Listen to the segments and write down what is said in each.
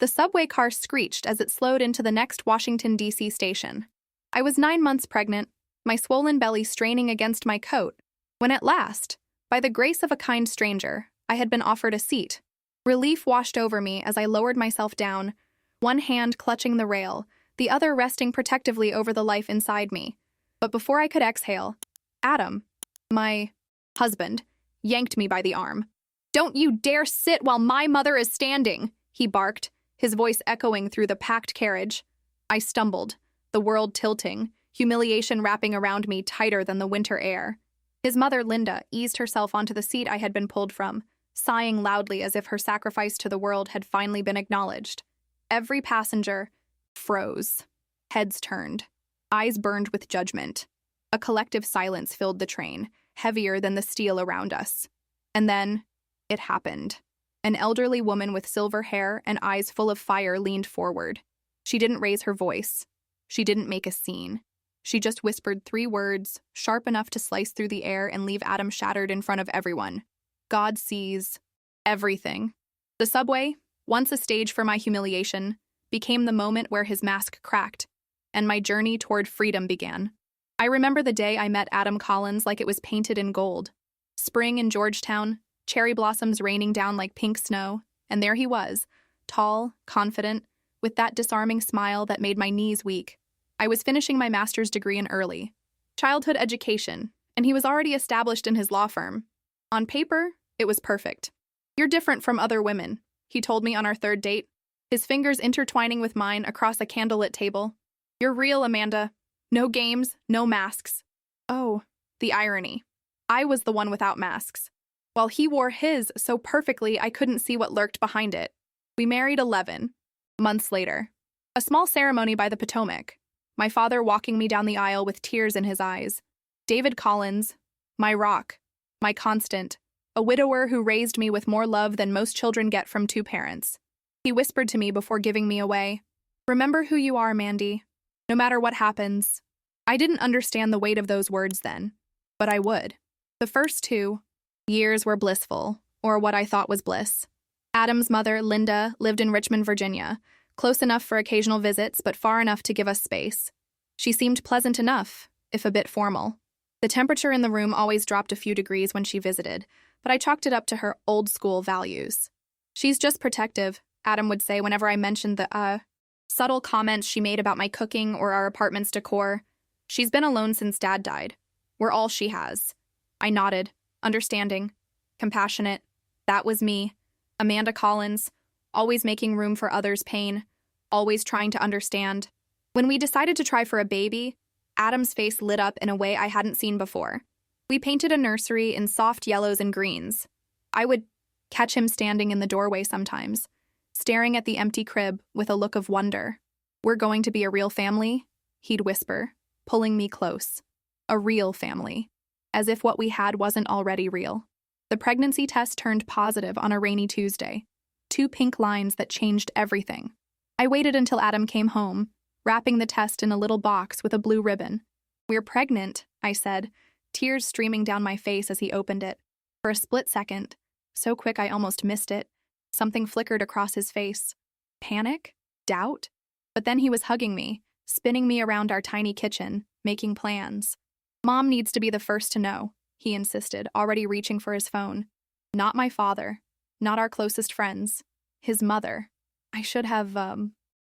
The subway car screeched as it slowed into the next Washington, D.C. station. I was 9 months pregnant, my swollen belly straining against my coat, when at last, by the grace of a kind stranger, I had been offered a seat. Relief washed over me as I lowered myself down, one hand clutching the rail, the other resting protectively over the life inside me. But before I could exhale, Adam, my husband, yanked me by the arm. "Don't you dare sit while my mother is standing," he barked, his voice echoing through the packed carriage. I stumbled, the world tilting, humiliation wrapping around me tighter than the winter air. His mother, Linda, eased herself onto the seat I had been pulled from, sighing loudly as if her sacrifice to the world had finally been acknowledged. Every passenger froze, heads turned, eyes burned with judgment. A collective silence filled the train, heavier than the steel around us. And then, it happened. An elderly woman with silver hair and eyes full of fire leaned forward. She didn't raise her voice. She didn't make a scene. She just whispered 3 words, sharp enough to slice through the air and leave Adam shattered in front of everyone. God sees everything. The subway, once a stage for my humiliation, became the moment where his mask cracked, and my journey toward freedom began. I remember the day I met Adam Collins like it was painted in gold. Spring in Georgetown, cherry blossoms raining down like pink snow, and there he was, tall, confident, with that disarming smile that made my knees weak. I was finishing my master's degree in early childhood education, and he was already established in his law firm. On paper, it was perfect. "You're different from other women," he told me on our 3rd date, his fingers intertwining with mine across a candlelit table. "You're real, Amanda. No games, no masks." Oh, the irony. I was the one without masks, while he wore his so perfectly I couldn't see what lurked behind it. We married 11 months later. A small ceremony by the Potomac, my father walking me down the aisle with tears in his eyes. David Collins, my rock, my constant, a widower who raised me with more love than most children get from 2 parents. He whispered to me before giving me away, "Remember who you are, Mandy, no matter what happens." I didn't understand the weight of those words then, but I would. The first 2 years were blissful, or what I thought was bliss. Adam's mother, Linda, lived in Richmond, Virginia, close enough for occasional visits, but far enough to give us space. She seemed pleasant enough, if a bit formal. The temperature in the room always dropped a few degrees when she visited, but I chalked it up to her old-school values. "She's just protective," Adam would say whenever I mentioned the, subtle comments she made about my cooking or our apartment's decor. "She's been alone since Dad died. We're all she has." I nodded, understanding, compassionate. That was me, Amanda Collins, always making room for others' pain, always trying to understand. When we decided to try for a baby, Adam's face lit up in a way I hadn't seen before. We painted a nursery in soft yellows and greens. I would catch him standing in the doorway sometimes, staring at the empty crib with a look of wonder. "We're going to be a real family," he'd whisper, pulling me close. A real family. As if what we had wasn't already real. The pregnancy test turned positive on a rainy Tuesday. 2 pink lines that changed everything. I waited until Adam came home, wrapping the test in a little box with a blue ribbon. "We're pregnant," I said, tears streaming down my face as he opened it. For a split second, so quick I almost missed it, something flickered across his face. Panic? Doubt? But then he was hugging me, spinning me around our tiny kitchen, making plans. "Mom needs to be the first to know," he insisted, already reaching for his phone. Not my father. Not our closest friends. His mother. I should have,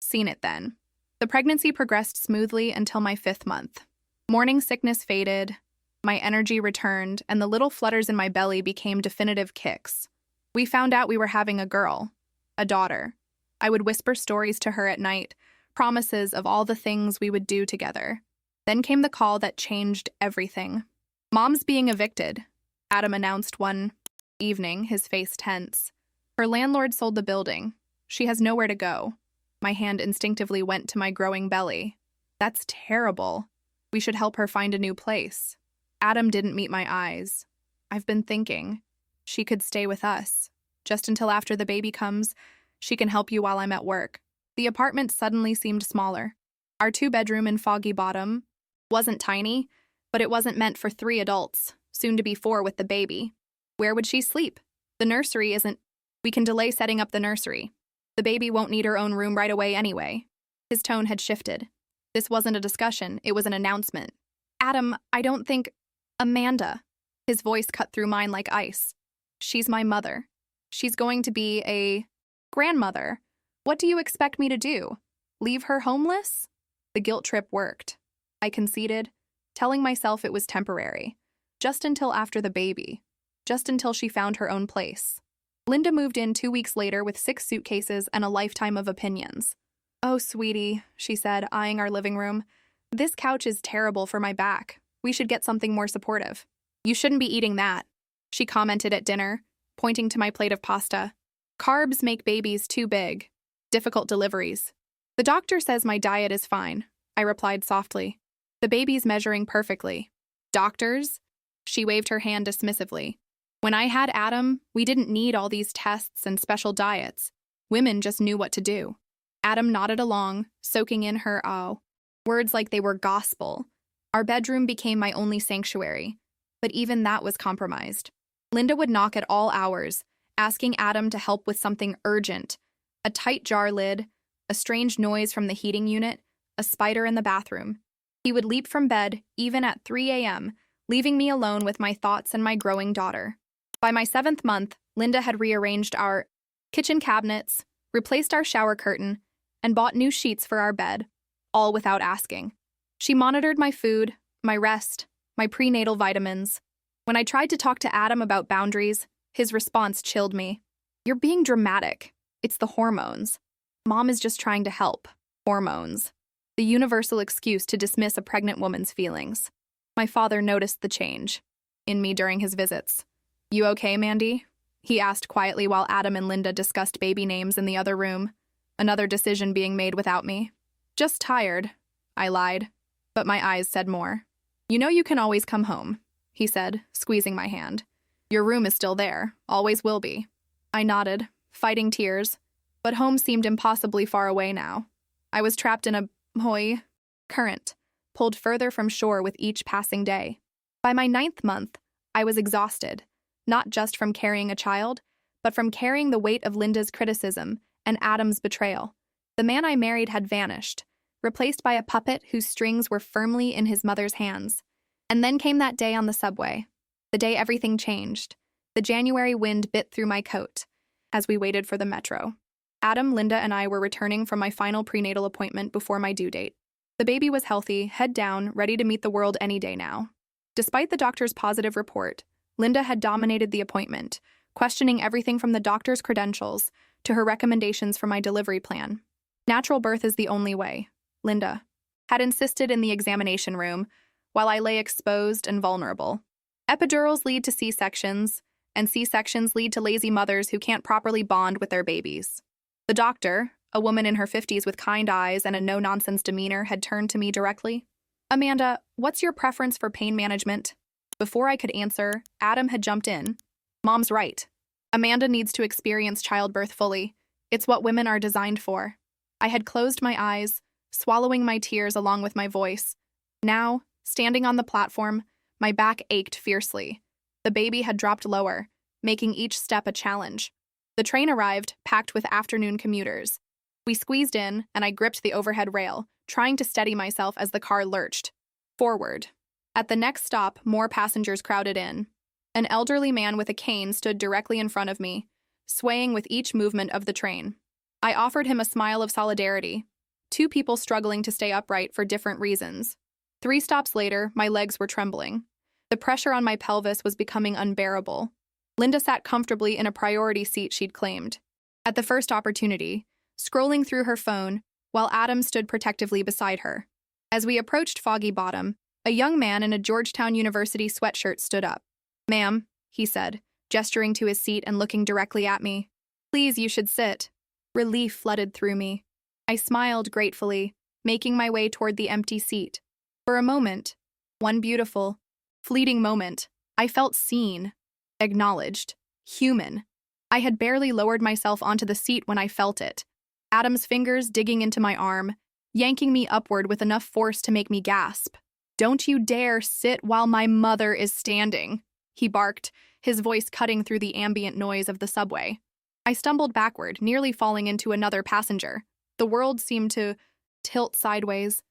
seen it then. The pregnancy progressed smoothly until my 5th month. Morning sickness faded, my energy returned, and the little flutters in my belly became definitive kicks. We found out we were having a girl, a daughter. I would whisper stories to her at night, promises of all the things we would do together. Then came the call that changed everything. "Mom's being evicted," Adam announced one evening, his face tense. "Her landlord sold the building. She has nowhere to go." My hand instinctively went to my growing belly. "That's terrible. We should help her find a new place." Adam didn't meet my eyes. "I've been thinking. She could stay with us. Just until after the baby comes, she can help you while I'm at work." The apartment suddenly seemed smaller. Our 2-bedroom in Foggy Bottom wasn't tiny, but it wasn't meant for 3 adults, soon to be 4 with the baby. Where would she sleep? The nursery isn't. We can delay setting up the nursery. The baby won't need her own room right away anyway. His tone had shifted. This wasn't a discussion, it was an announcement. Adam, I don't think… Amanda. His voice cut through mine like ice. She's my mother. She's going to be a… grandmother. What do you expect me to do? Leave her homeless? The guilt trip worked. I conceded, telling myself it was temporary. Just until after the baby. Just until she found her own place. Linda moved in 2 weeks later with 6 suitcases and a lifetime of opinions. Oh, sweetie, she said, eyeing our living room. This couch is terrible for my back. We should get something more supportive. You shouldn't be eating that, she commented at dinner, pointing to my plate of pasta. Carbs make babies too big. Difficult deliveries. The doctor says my diet is fine, I replied softly. The baby's measuring perfectly. Doctors? She waved her hand dismissively. When I had Adam, we didn't need all these tests and special diets. Women just knew what to do. Adam nodded along, soaking in her words like they were gospel. Our bedroom became my only sanctuary, but even that was compromised. Linda would knock at all hours, asking Adam to help with something urgent. A tight jar lid, a strange noise from the heating unit, a spider in the bathroom. He would leap from bed, even at 3 a.m., leaving me alone with my thoughts and my growing daughter. By my 7th month, Linda had rearranged our kitchen cabinets, replaced our shower curtain, and bought new sheets for our bed, all without asking. She monitored my food, my rest, my prenatal vitamins. When I tried to talk to Adam about boundaries, his response chilled me. You're being dramatic. It's the hormones. Mom is just trying to help. Hormones. The universal excuse to dismiss a pregnant woman's feelings. My father noticed the change in me during his visits. You okay, Mandy? He asked quietly while Adam and Linda discussed baby names in the other room. Another decision being made without me. Just tired, I lied, but my eyes said more. You know you can always come home, he said, squeezing my hand. Your room is still there, always will be. I nodded, fighting tears, but home seemed impossibly far away now. I was trapped in a current, pulled further from shore with each passing day. By my 9th month, I was exhausted, not just from carrying a child, but from carrying the weight of Linda's criticism and Adam's betrayal. The man I married had vanished, replaced by a puppet whose strings were firmly in his mother's hands. And then came that day on the subway, the day everything changed. The January wind bit through my coat as we waited for the metro. Adam, Linda, and I were returning from my final prenatal appointment before my due date. The baby was healthy, head down, ready to meet the world any day now. Despite the doctor's positive report, Linda had dominated the appointment, questioning everything from the doctor's credentials to her recommendations for my delivery plan. Natural birth is the only way, Linda had insisted in the examination room, while I lay exposed and vulnerable. Epidurals lead to C-sections, and C-sections lead to lazy mothers who can't properly bond with their babies. The doctor, a woman in her 50s with kind eyes and a no-nonsense demeanor, had turned to me directly. Amanda, what's your preference for pain management? Before I could answer, Adam had jumped in. Mom's right. Amanda needs to experience childbirth fully. It's what women are designed for. I had closed my eyes, swallowing my tears along with my voice. Now, standing on the platform, my back ached fiercely. The baby had dropped lower, making each step a challenge. The train arrived, packed with afternoon commuters. We squeezed in, and I gripped the overhead rail, trying to steady myself as the car lurched forward. At the next stop, more passengers crowded in. An elderly man with a cane stood directly in front of me, swaying with each movement of the train. I offered him a smile of solidarity. 2 people struggling to stay upright for different reasons. 3 stops later, my legs were trembling. The pressure on my pelvis was becoming unbearable. Linda sat comfortably in a priority seat she'd claimed. At the first opportunity, scrolling through her phone, while Adam stood protectively beside her. As we approached Foggy Bottom, a young man in a Georgetown University sweatshirt stood up. Ma'am, he said, gesturing to his seat and looking directly at me. Please, you should sit. Relief flooded through me. I smiled gratefully, making my way toward the empty seat. For a moment, one beautiful, fleeting moment, I felt seen, acknowledged, human. I had barely lowered myself onto the seat when I felt it. Adam's fingers digging into my arm, yanking me upward with enough force to make me gasp. Don't you dare sit while my mother is standing, he barked, his voice cutting through the ambient noise of the subway. I stumbled backward, nearly falling into another passenger. The world seemed to tilt sideways,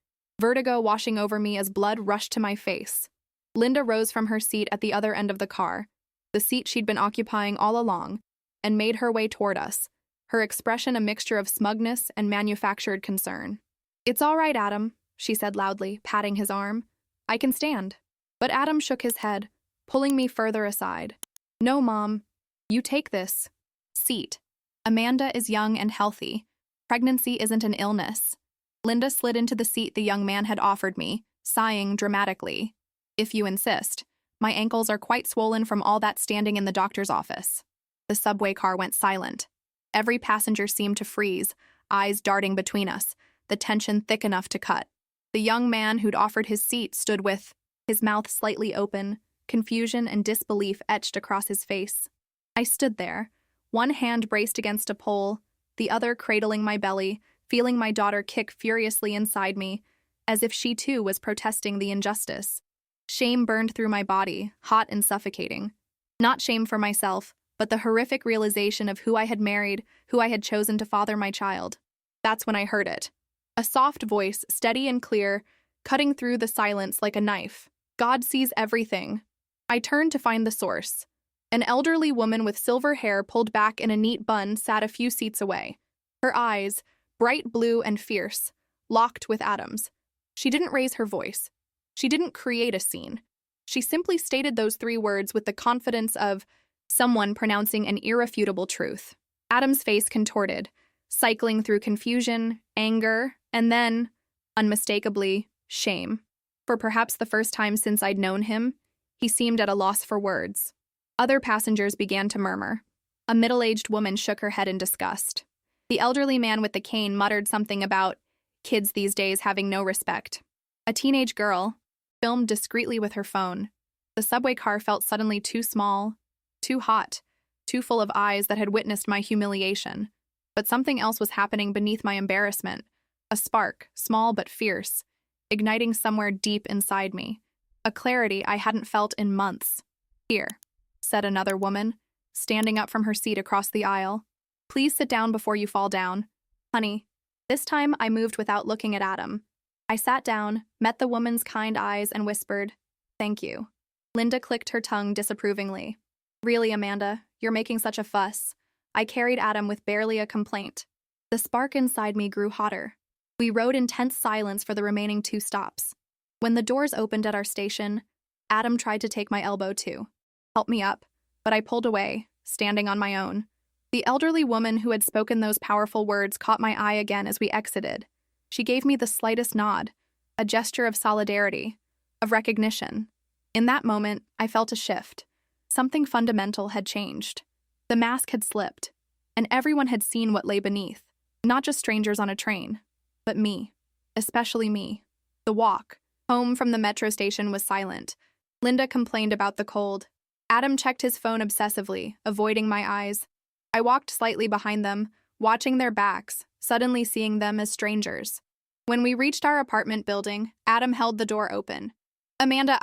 vertigo washing over me as blood rushed to my face. Linda rose from her seat at the other end of the car, the seat she'd been occupying all along, and made her way toward us, her expression a mixture of smugness and manufactured concern. "It's all right, Adam," she said loudly, patting his arm. "I can stand." But Adam shook his head, pulling me further aside. "No, Mom. You take this seat. Amanda is young and healthy. Pregnancy isn't an illness." Linda slid into the seat the young man had offered me, sighing dramatically. "If you insist. My ankles are quite swollen from all that standing in the doctor's office." The subway car went silent. Every passenger seemed to freeze, eyes darting between us, the tension thick enough to cut. The young man who'd offered his seat stood with his mouth slightly open, confusion and disbelief etched across his face. I stood there, one hand braced against a pole, the other cradling my belly, feeling my daughter kick furiously inside me, as if she too was protesting the injustice. Shame burned through my body, hot and suffocating. Not shame for myself, but the horrific realization of who I had married, who I had chosen to father my child. That's when I heard it. A soft voice, steady and clear, cutting through the silence like a knife. "God sees everything." I turned to find the source. An elderly woman with silver hair pulled back in a neat bun sat a few seats away. Her eyes, bright blue and fierce, locked with Adam's. She didn't raise her voice. She didn't create a scene. She simply stated those 3 words with the confidence of someone pronouncing an irrefutable truth. Adam's face contorted, cycling through confusion, anger, and then, unmistakably, shame. For perhaps the first time since I'd known him, he seemed at a loss for words. Other passengers began to murmur. A middle-aged woman shook her head in disgust. The elderly man with the cane muttered something about kids these days having no respect. A teenage girl filmed discreetly with her phone. The subway car felt suddenly too small, too hot, too full of eyes that had witnessed my humiliation. But something else was happening beneath my embarrassment. A spark, small but fierce, igniting somewhere deep inside me. A clarity I hadn't felt in months. "Here," said another woman, standing up from her seat across the aisle. "Please sit down before you fall down. Honey." This time I moved without looking at Adam. I sat down, met the woman's kind eyes, and whispered, "Thank you." Linda clicked her tongue disapprovingly. "Really, Amanda, you're making such a fuss." I carried Adam with barely a complaint. The spark inside me grew hotter. We rode in tense silence for the remaining 2 stops. When the doors opened at our station, Adam tried to take my elbow too. Help me up, but I pulled away, standing on my own. The elderly woman who had spoken those powerful words caught my eye again as we exited. She gave me the slightest nod, a gesture of solidarity, of recognition. In that moment, I felt a shift. Something fundamental had changed. The mask had slipped, and everyone had seen what lay beneath. Not just strangers on a train, but me, especially me. The walk home from the metro station was silent. Linda complained about the cold. Adam checked his phone obsessively, avoiding my eyes. I walked slightly behind them, watching their backs, suddenly seeing them as strangers. When we reached our apartment building, Adam held the door open. "Amanda,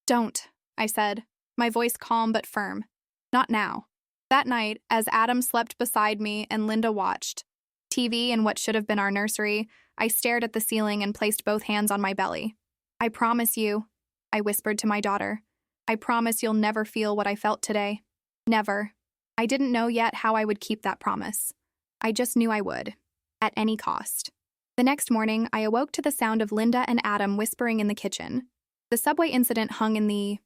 Don't," I said, my voice calm but firm. "Not now." That night, as Adam slept beside me and Linda watched TV in what should have been our nursery, I stared at the ceiling and placed both hands on my belly. "I promise you," I whispered to my daughter, "I promise you'll never feel what I felt today. Never." I didn't know yet how I would keep that promise. I just knew I would, at any cost. The next morning, I awoke to the sound of Linda and Adam whispering in the kitchen. The subway incident hung in the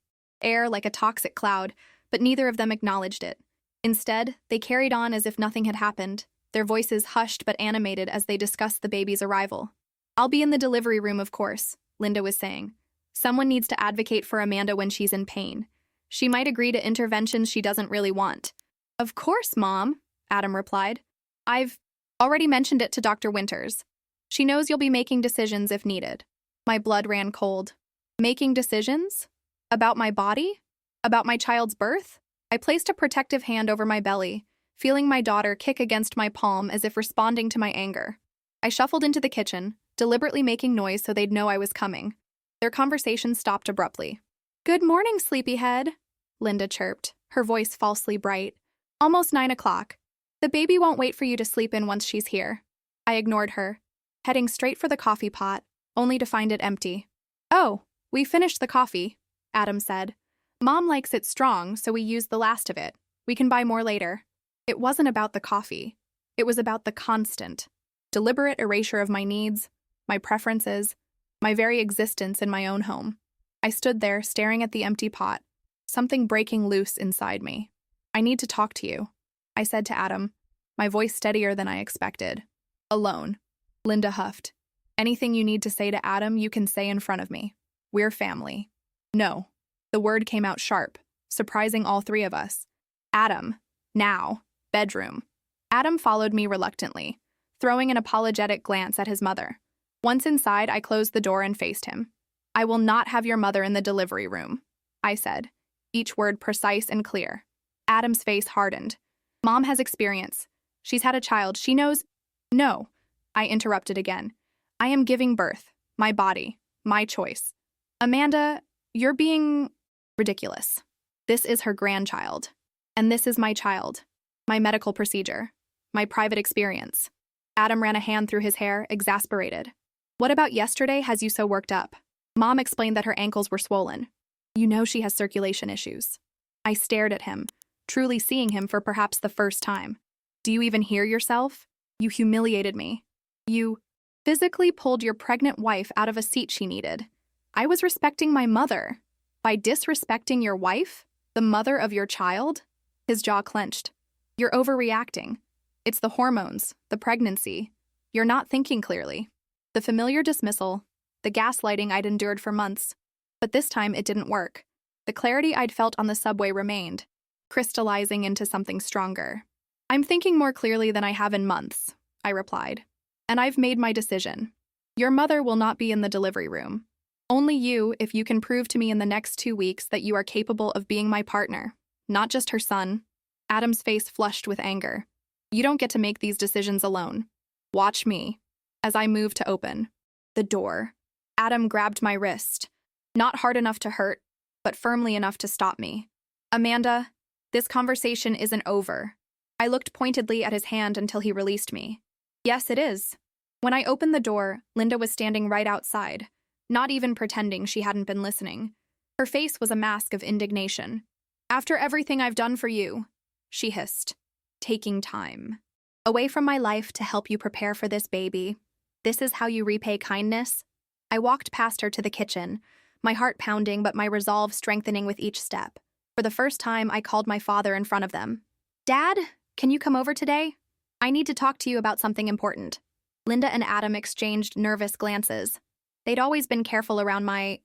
air like a toxic cloud, but neither of them acknowledged it. Instead, they carried on as if nothing had happened, their voices hushed but animated as they discussed the baby's arrival. "I'll be in the delivery room, of course," Linda was saying. "Someone needs to advocate for Amanda when she's in pain. She might agree to interventions she doesn't really want." "Of course, Mom," Adam replied. "I've already mentioned it to Dr. Winters. She knows you'll be making decisions if needed." My blood ran cold. Making decisions? About my body? About my child's birth? I placed a protective hand over my belly, feeling my daughter kick against my palm as if responding to my anger. I shuffled into the kitchen, deliberately making noise so they'd know I was coming. Their conversation stopped abruptly. "Good morning, sleepyhead," Linda chirped, her voice falsely bright. "Almost 9 o'clock. The baby won't wait for you to sleep in once she's here. I ignored her, heading straight for the coffee pot, only to find it empty. Oh, we finished the coffee, Adam said. Mom likes it strong, so we used the last of it. We can buy more later. It wasn't about the coffee. It was about the constant, deliberate erasure of my needs, my preferences, my very existence in my own home. I stood there, staring at the empty pot, something breaking loose inside me. I need to talk to you, I said to Adam, my voice steadier than I expected. Alone. Linda huffed. Anything you need to say to Adam, you can say in front of me. We're family. No. The word came out sharp, surprising all three of us. Adam. Now. Bedroom. Adam followed me reluctantly, throwing an apologetic glance at his mother. Once inside, I closed the door and faced him. I will not have your mother in the delivery room, I said, each word precise and clear. Adam's face hardened. Mom has experience. She's had a child. She knows— No, I interrupted again. I am giving birth. My body. My choice. Amanda, you're being ridiculous. This is her grandchild. And this is my child. My medical procedure. My private experience. Adam ran a hand through his hair, exasperated. What about yesterday has you so worked up? Mom explained that her ankles were swollen. You know she has circulation issues. I stared at him, truly seeing him for perhaps the first time. Do you even hear yourself? You humiliated me. You physically pulled your pregnant wife out of a seat she needed. I was respecting my mother. By disrespecting your wife, the mother of your child? His jaw clenched. You're overreacting. It's the hormones, the pregnancy. You're not thinking clearly. The familiar dismissal, the gaslighting I'd endured for months. But this time it didn't work. The clarity I'd felt on the subway remained, crystallizing into something stronger. I'm thinking more clearly than I have in months, I replied. And I've made my decision. Your mother will not be in the delivery room. Only you, if you can prove to me in the next 2 weeks that you are capable of being my partner, not just her son. Adam's face flushed with anger. You don't get to make these decisions alone. Watch me. As I moved to open the door, Adam grabbed my wrist, not hard enough to hurt, but firmly enough to stop me. Amanda, this conversation isn't over. I looked pointedly at his hand until he released me. Yes, it is. When I opened the door, Linda was standing right outside, not even pretending she hadn't been listening. Her face was a mask of indignation. After everything I've done for you, she hissed, taking time away from my life to help you prepare for this baby. This is how you repay kindness? I walked past her to the kitchen, my heart pounding but my resolve strengthening with each step. For the first time, I called my father in front of them. Dad, can you come over today? I need to talk to you about something important. Linda and Adam exchanged nervous glances. They'd always been careful around my,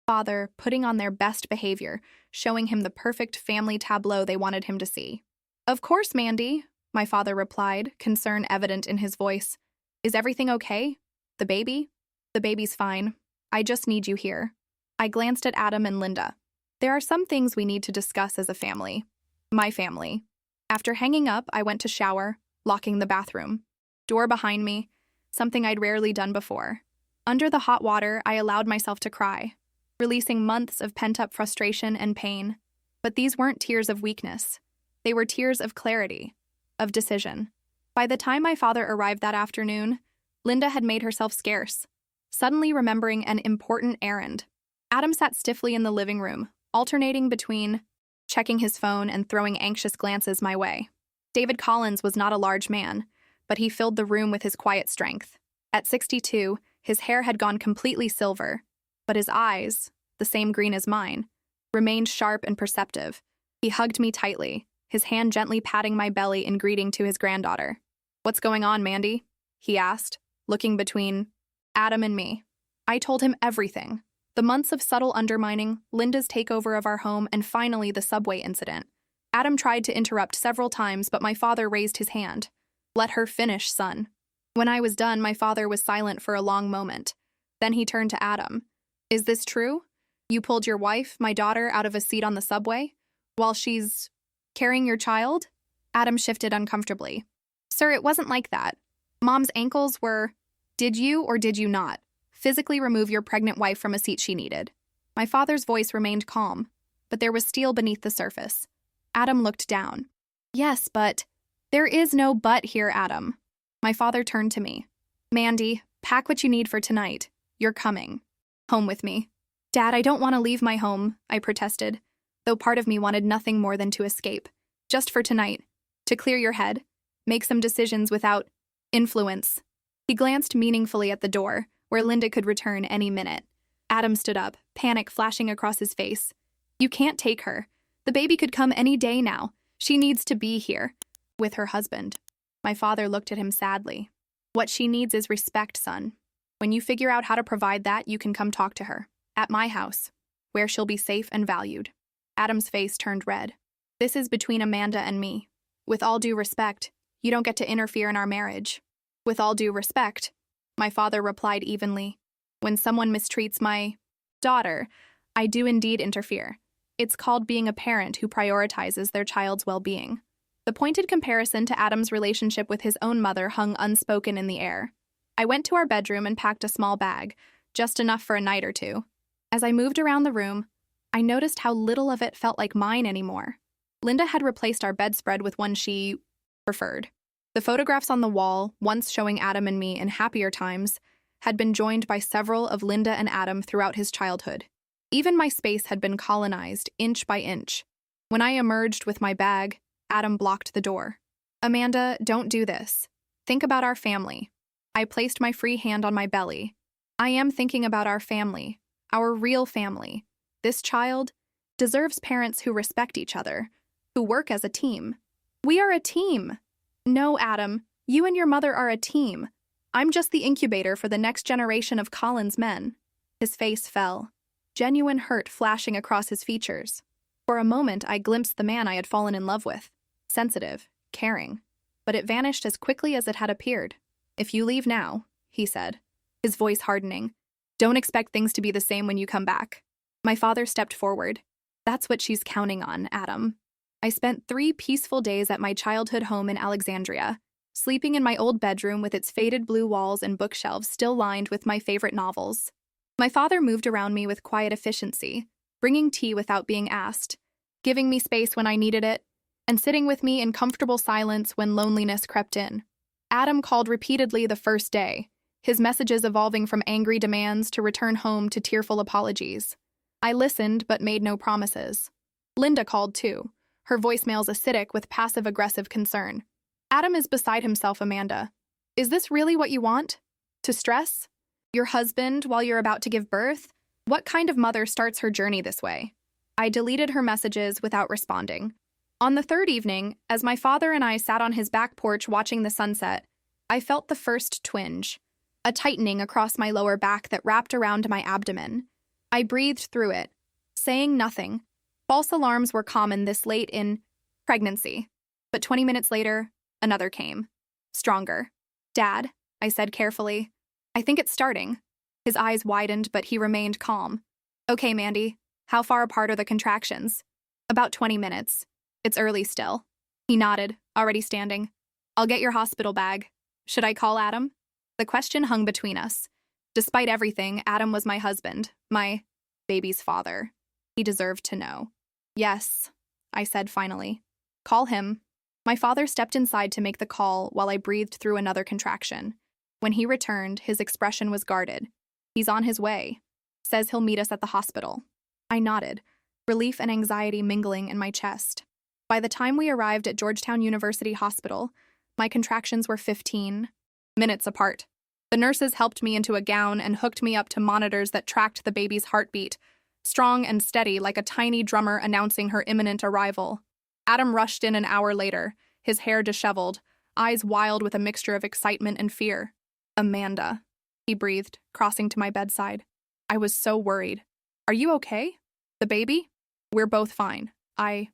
father, putting on their best behavior, showing him the perfect family tableau they wanted him to see. Of course, Mandy, my father replied, concern evident in his voice. Is everything okay? The baby? The baby's fine. I just need you here. I glanced at Adam and Linda. There are some things we need to discuss as a family. My family. After hanging up, I went to shower, locking the bathroom. Door behind me, something I'd rarely done before. Under the hot water, I allowed myself to cry, releasing months of pent-up frustration and pain. But these weren't tears of weakness. They were tears of clarity, of decision. By the time my father arrived that afternoon, Linda had made herself scarce, suddenly remembering an important errand. Adam sat stiffly in the living room, alternating between checking his phone and throwing anxious glances my way. David Collins was not a large man, but he filled the room with his quiet strength. At 62, his hair had gone completely silver, but his eyes, the same green as mine, remained sharp and perceptive. He hugged me tightly, his hand gently patting my belly in greeting to his granddaughter. What's going on, Mandy? He asked, looking between Adam and me. I told him everything. The months of subtle undermining, Linda's takeover of our home, and finally the subway incident. Adam tried to interrupt several times, but my father raised his hand. Let her finish, son. When I was done, my father was silent for a long moment. Then he turned to Adam. Is this true? You pulled your wife, my daughter, out of a seat on the subway? While she's carrying your child? Adam shifted uncomfortably. Sir, it wasn't like that. Mom's ankles were— Did you or did you not physically remove your pregnant wife from a seat she needed? My father's voice remained calm, but there was steel beneath the surface. Adam looked down. Yes, but There is no but here, Adam. My father turned to me. Mandy, pack what you need for tonight. You're coming home with me. Dad, I don't want to leave my home, I protested, though part of me wanted nothing more than to escape. Just for tonight. To clear your head. Make some decisions without influence. He glanced meaningfully at the door, where Linda could return any minute. Adam stood up, panic flashing across his face. You can't take her. The baby could come any day now. She needs to be here. With her husband. My father looked at him sadly. What she needs is respect, son. When you figure out how to provide that, you can come talk to her. At my house, where she'll be safe and valued. Adam's face turned red. This is between Amanda and me. With all due respect, you don't get to interfere in our marriage. With all due respect, my father replied evenly. When someone mistreats my daughter, I do indeed interfere. It's called being a parent who prioritizes their child's well-being. The pointed comparison to Adam's relationship with his own mother hung unspoken in the air. I went to our bedroom and packed a small bag, just enough for a night or two. As I moved around the room, I noticed how little of it felt like mine anymore. Linda had replaced our bedspread with one she preferred. The photographs on the wall, once showing Adam and me in happier times, had been joined by several of Linda and Adam throughout his childhood. Even my space had been colonized, inch by inch. When I emerged with my bag, Adam blocked the door. Amanda, don't do this. Think about our family. I placed my free hand on my belly. I am thinking about our family, our real family. This child deserves parents who respect each other, who work as a team. We are a team. No, Adam, you and your mother are a team. I'm just the incubator for the next generation of Colin's men. His face fell, genuine hurt flashing across his features. For a moment, I glimpsed the man I had fallen in love with. Sensitive, caring. But it vanished as quickly as it had appeared. If you leave now, he said, his voice hardening, don't expect things to be the same when you come back. My father stepped forward. That's what she's counting on, Adam. I spent 3 peaceful days at my childhood home in Alexandria, sleeping in my old bedroom with its faded blue walls and bookshelves still lined with my favorite novels. My father moved around me with quiet efficiency, bringing tea without being asked, giving me space when I needed it, and sitting with me in comfortable silence when loneliness crept in. Adam called repeatedly the first day, his messages evolving from angry demands to return home to tearful apologies. I listened but made no promises. Linda called too, her voicemails acidic with passive-aggressive concern. Adam is beside himself, Amanda. Is this really what you want? To stress? Your husband while you're about to give birth? What kind of mother starts her journey this way? I deleted her messages without responding. On the 3rd evening, as my father and I sat on his back porch watching the sunset, I felt the first twinge, a tightening across my lower back that wrapped around my abdomen. I breathed through it, saying nothing. False alarms were common this late in pregnancy. But 20 minutes later, another came. Stronger. Dad, I said carefully. I think it's starting. His eyes widened, but he remained calm. Okay, Mandy, how far apart are the contractions? About 20 minutes. It's early still. He nodded, already standing. I'll get your hospital bag. Should I call Adam? The question hung between us. Despite everything, Adam was my husband, my baby's father. He deserved to know. Yes, I said finally. Call him. My father stepped inside to make the call while I breathed through another contraction. When he returned, his expression was guarded. He's on his way. Says he'll meet us at the hospital. I nodded, relief and anxiety mingling in my chest. By the time we arrived at Georgetown University Hospital, my contractions were 15 minutes apart. The nurses helped me into a gown and hooked me up to monitors that tracked the baby's heartbeat, strong and steady like a tiny drummer announcing her imminent arrival. Adam rushed in an hour later, his hair disheveled, eyes wild with a mixture of excitement and fear. Amanda, he breathed, crossing to my bedside. I was so worried. Are you okay? The baby? We're both fine, I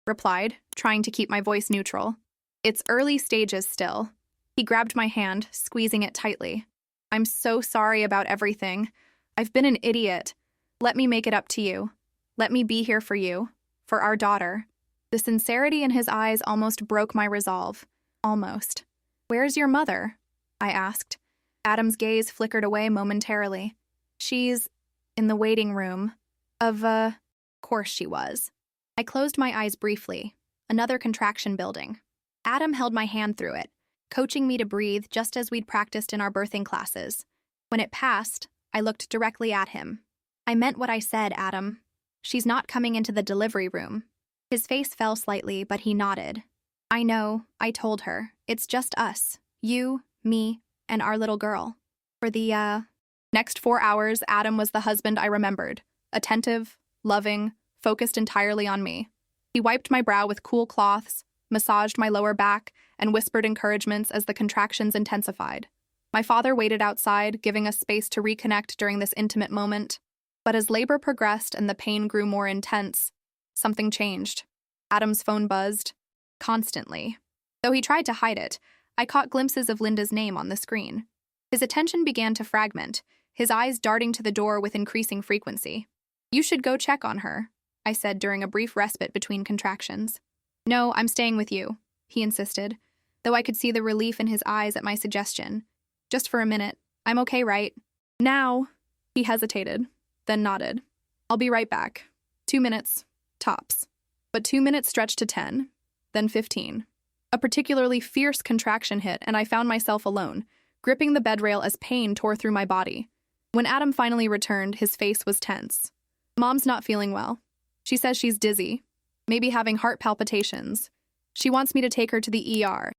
replied, trying to keep my voice neutral. It's early stages still. He grabbed my hand, squeezing it tightly. I'm so sorry about everything. I've been an idiot. Let me make it up to you. Let me be here for you, for our daughter. The sincerity in his eyes almost broke my resolve. Almost. Where's your mother? I asked. Adam's gaze flickered away momentarily. She's in the waiting room. Of course she was. I closed my eyes briefly, another contraction building. Adam held my hand through it, coaching me to breathe just as we'd practiced in our birthing classes. When it passed, I looked directly at him. I meant what I said, Adam. She's not coming into the delivery room. His face fell slightly, but he nodded. I know, I told her. It's just us. You, me, and our little girl. For the, next 4 hours, Adam was the husband I remembered. Attentive, loving, focused entirely on me. He wiped my brow with cool cloths, massaged my lower back, and whispered encouragements as the contractions intensified. My father waited outside, giving us space to reconnect during this intimate moment. But as labor progressed and the pain grew more intense, something changed. Adam's phone buzzed. Constantly. Though he tried to hide it, I caught glimpses of Linda's name on the screen. His attention began to fragment, his eyes darting to the door with increasing frequency. You should go check on her, I said during a brief respite between contractions. No, I'm staying with you, he insisted, though I could see the relief in his eyes at my suggestion. Just for a minute. I'm okay, right? Now, he hesitated, then nodded. I'll be right back. 2 minutes, tops. But 2 minutes stretched to 10, then 15. A particularly fierce contraction hit, and I found myself alone, gripping the bedrail as pain tore through my body. When Adam finally returned, his face was tense. Mom's not feeling well. She says she's dizzy, maybe having heart palpitations. She wants me to take her to the ER,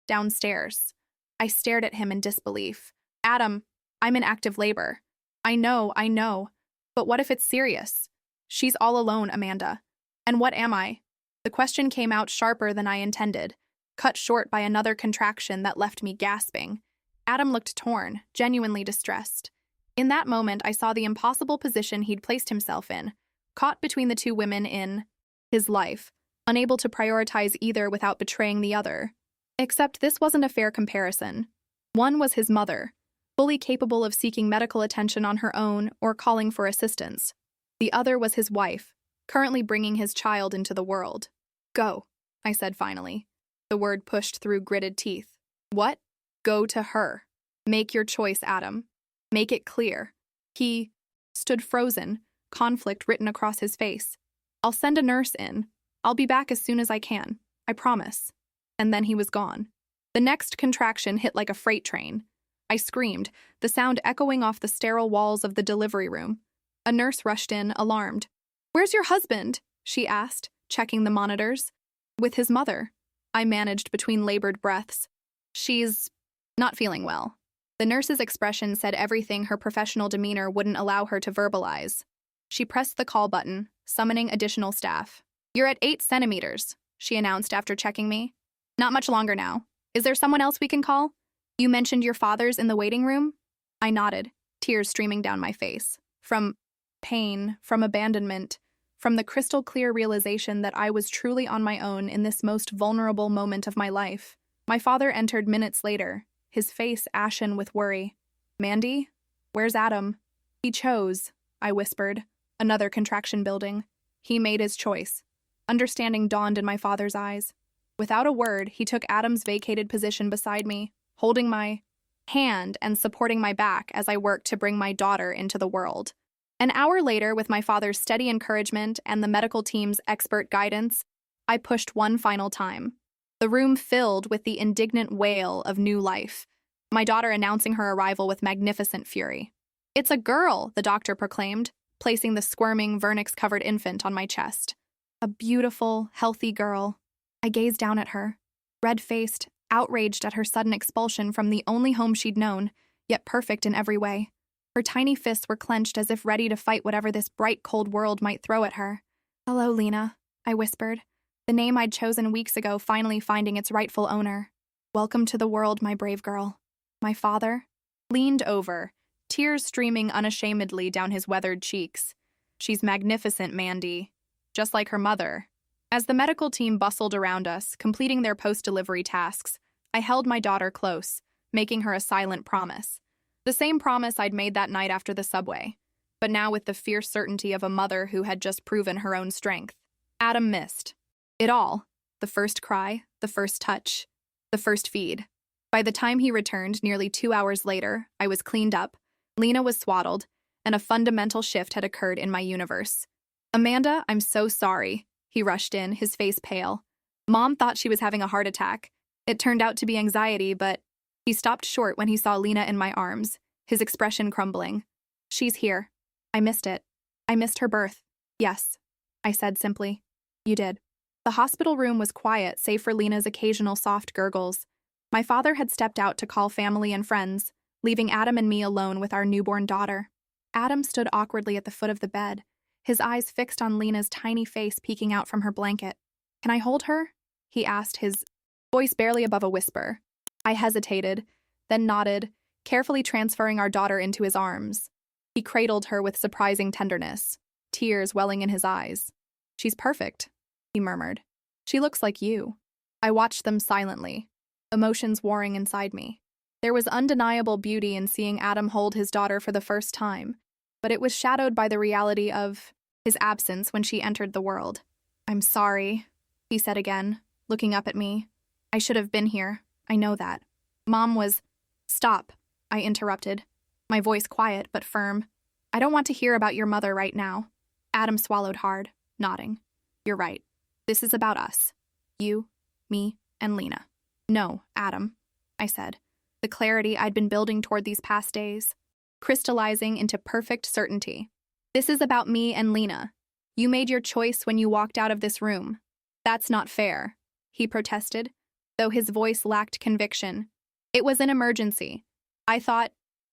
downstairs. I stared at him in disbelief. Adam, I'm in active labor. I know. But what if it's serious? She's all alone, Amanda. And what am I? The question came out sharper than I intended, cut short by another contraction that left me gasping. Adam looked torn, genuinely distressed. In that moment, I saw the impossible position he'd placed himself in, caught between the two women in his life, unable to prioritize either without betraying the other. Except this wasn't a fair comparison. One was his mother, fully capable of seeking medical attention on her own or calling for assistance. The other was his wife, currently bringing his child into the world. Go, I said finally. The word pushed through gritted teeth. What? Go to her. Make your choice, Adam. Make it clear. He stood frozen, conflict written across his face. I'll send a nurse in. I'll be back as soon as I can. I promise. And then he was gone. The next contraction hit like a freight train. I screamed, the sound echoing off the sterile walls of the delivery room. A nurse rushed in, alarmed. Where's your husband? She asked, checking the monitors. With his mother. I managed between labored breaths. She's not feeling well. The nurse's expression said everything her professional demeanor wouldn't allow her to verbalize. She pressed the call button, summoning additional staff. You're at 8 centimeters, she announced after checking me. Not much longer now. Is there someone else we can call? You mentioned your father's in the waiting room? I nodded, tears streaming down my face. From pain, from abandonment, from the crystal clear realization that I was truly on my own in this most vulnerable moment of my life. My father entered minutes later, his face ashen with worry. Mandy? Where's Adam? He chose, I whispered, another contraction building. He made his choice. Understanding dawned in my father's eyes. Without a word, he took Adam's vacated position beside me, holding my hand and supporting my back as I worked to bring my daughter into the world. An hour later, with my father's steady encouragement and the medical team's expert guidance, I pushed one final time. The room filled with the indignant wail of new life, my daughter announcing her arrival with magnificent fury. It's a girl, the doctor proclaimed, placing the squirming, vernix-covered infant on my chest. A beautiful, healthy girl. I gazed down at her, red-faced, outraged at her sudden expulsion from the only home she'd known, yet perfect in every way. Her tiny fists were clenched as if ready to fight whatever this bright, cold world might throw at her. Hello, Lena, I whispered, the name I'd chosen weeks ago finally finding its rightful owner. Welcome to the world, my brave girl. My father leaned over, tears streaming unashamedly down his weathered cheeks. She's magnificent, Mandy, just like her mother. As the medical team bustled around us, completing their post-delivery tasks, I held my daughter close, making her a silent promise. The same promise I'd made that night after the subway, but now with the fierce certainty of a mother who had just proven her own strength. Adam missed. It all. The first cry, the first touch, the first feed. By the time he returned, nearly 2 hours later, I was cleaned up, Lena was swaddled, and a fundamental shift had occurred in my universe. Amanda, I'm so sorry. He rushed in, his face pale. Mom thought she was having a heart attack. It turned out to be anxiety, but he stopped short when he saw Lena in my arms, his expression crumbling. She's here. I missed it. I missed her birth. Yes, I said simply. You did. The hospital room was quiet, save for Lena's occasional soft gurgles. My father had stepped out to call family and friends, leaving Adam and me alone with our newborn daughter. Adam stood awkwardly at the foot of the bed, his eyes fixed on Lena's tiny face peeking out from her blanket. Can I hold her? He asked, his voice barely above a whisper. I hesitated, then nodded, carefully transferring our daughter into his arms. He cradled her with surprising tenderness, tears welling in his eyes. She's perfect, he murmured. She looks like you. I watched them silently, emotions warring inside me. There was undeniable beauty in seeing Adam hold his daughter for the first time, but it was shadowed by the reality of his absence when she entered the world. I'm sorry, he said again, looking up at me. I should have been here. I know that. Mom was… Stop, I interrupted, my voice quiet but firm. I don't want to hear about your mother right now. Adam swallowed hard, nodding. You're right. This is about us. You, me, and Lena. No, Adam, I said, the clarity I'd been building toward these past days, crystallizing into perfect certainty. This is about me and Lena. You made your choice when you walked out of this room. That's not fair, he protested, though his voice lacked conviction. It was an emergency.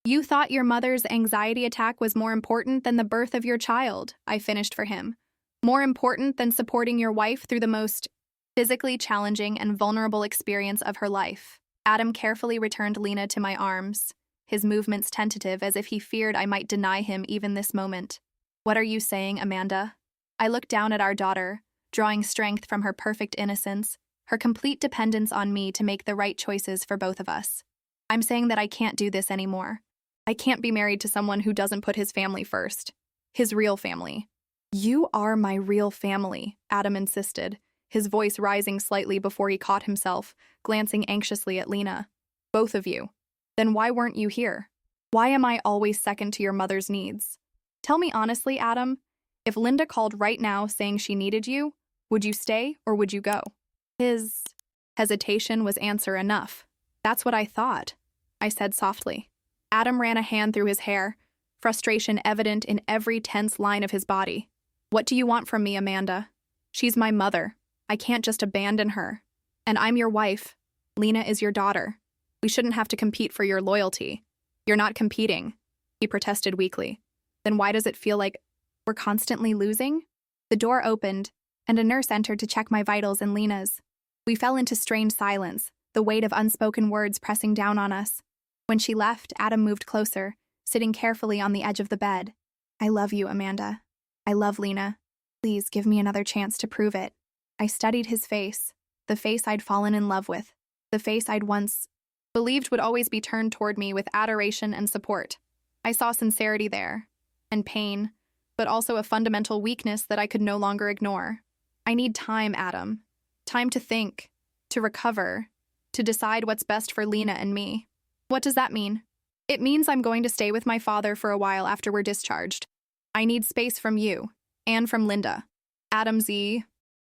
You thought your mother's anxiety attack was more important than the birth of your child, I finished for him. More important than supporting your wife through the most physically challenging and vulnerable experience of her life. Adam carefully returned Lena to my arms, his movements tentative as if he feared I might deny him even this moment. What are you saying, Amanda? I looked down at our daughter, drawing strength from her perfect innocence, her complete dependence on me to make the right choices for both of us. I'm saying that I can't do this anymore. I can't be married to someone who doesn't put his family first. His real family. You are my real family, Adam insisted, his voice rising slightly before he caught himself, glancing anxiously at Lena. Both of you. Then why weren't you here? Why am I always second to your mother's needs? Tell me honestly, Adam, if Linda called right now saying she needed you, would you stay or would you go? His hesitation was answer enough. That's what I thought, I said softly. Adam ran a hand through his hair, frustration evident in every tense line of his body. What do you want from me, Amanda? She's my mother. I can't just abandon her. And I'm your wife. Lena is your daughter. We shouldn't have to compete for your loyalty. You're not competing, he protested weakly. Then why does it feel like we're constantly losing? The door opened, and a nurse entered to check my vitals and Lena's. We fell into strained silence, the weight of unspoken words pressing down on us. When she left, Adam moved closer, sitting carefully on the edge of the bed. I love you, Amanda. I love Lena. Please give me another chance to prove it. I studied his face, the face I'd fallen in love with, the face I'd once believed would always be turned toward me with adoration and support. I saw sincerity there, and pain, but also a fundamental weakness that I could no longer ignore. I need time, Adam. Time to think, to recover, to decide what's best for Lena and me. What does that mean? It means I'm going to stay with my father for a while after we're discharged. I need space from you, and from Linda. Adam's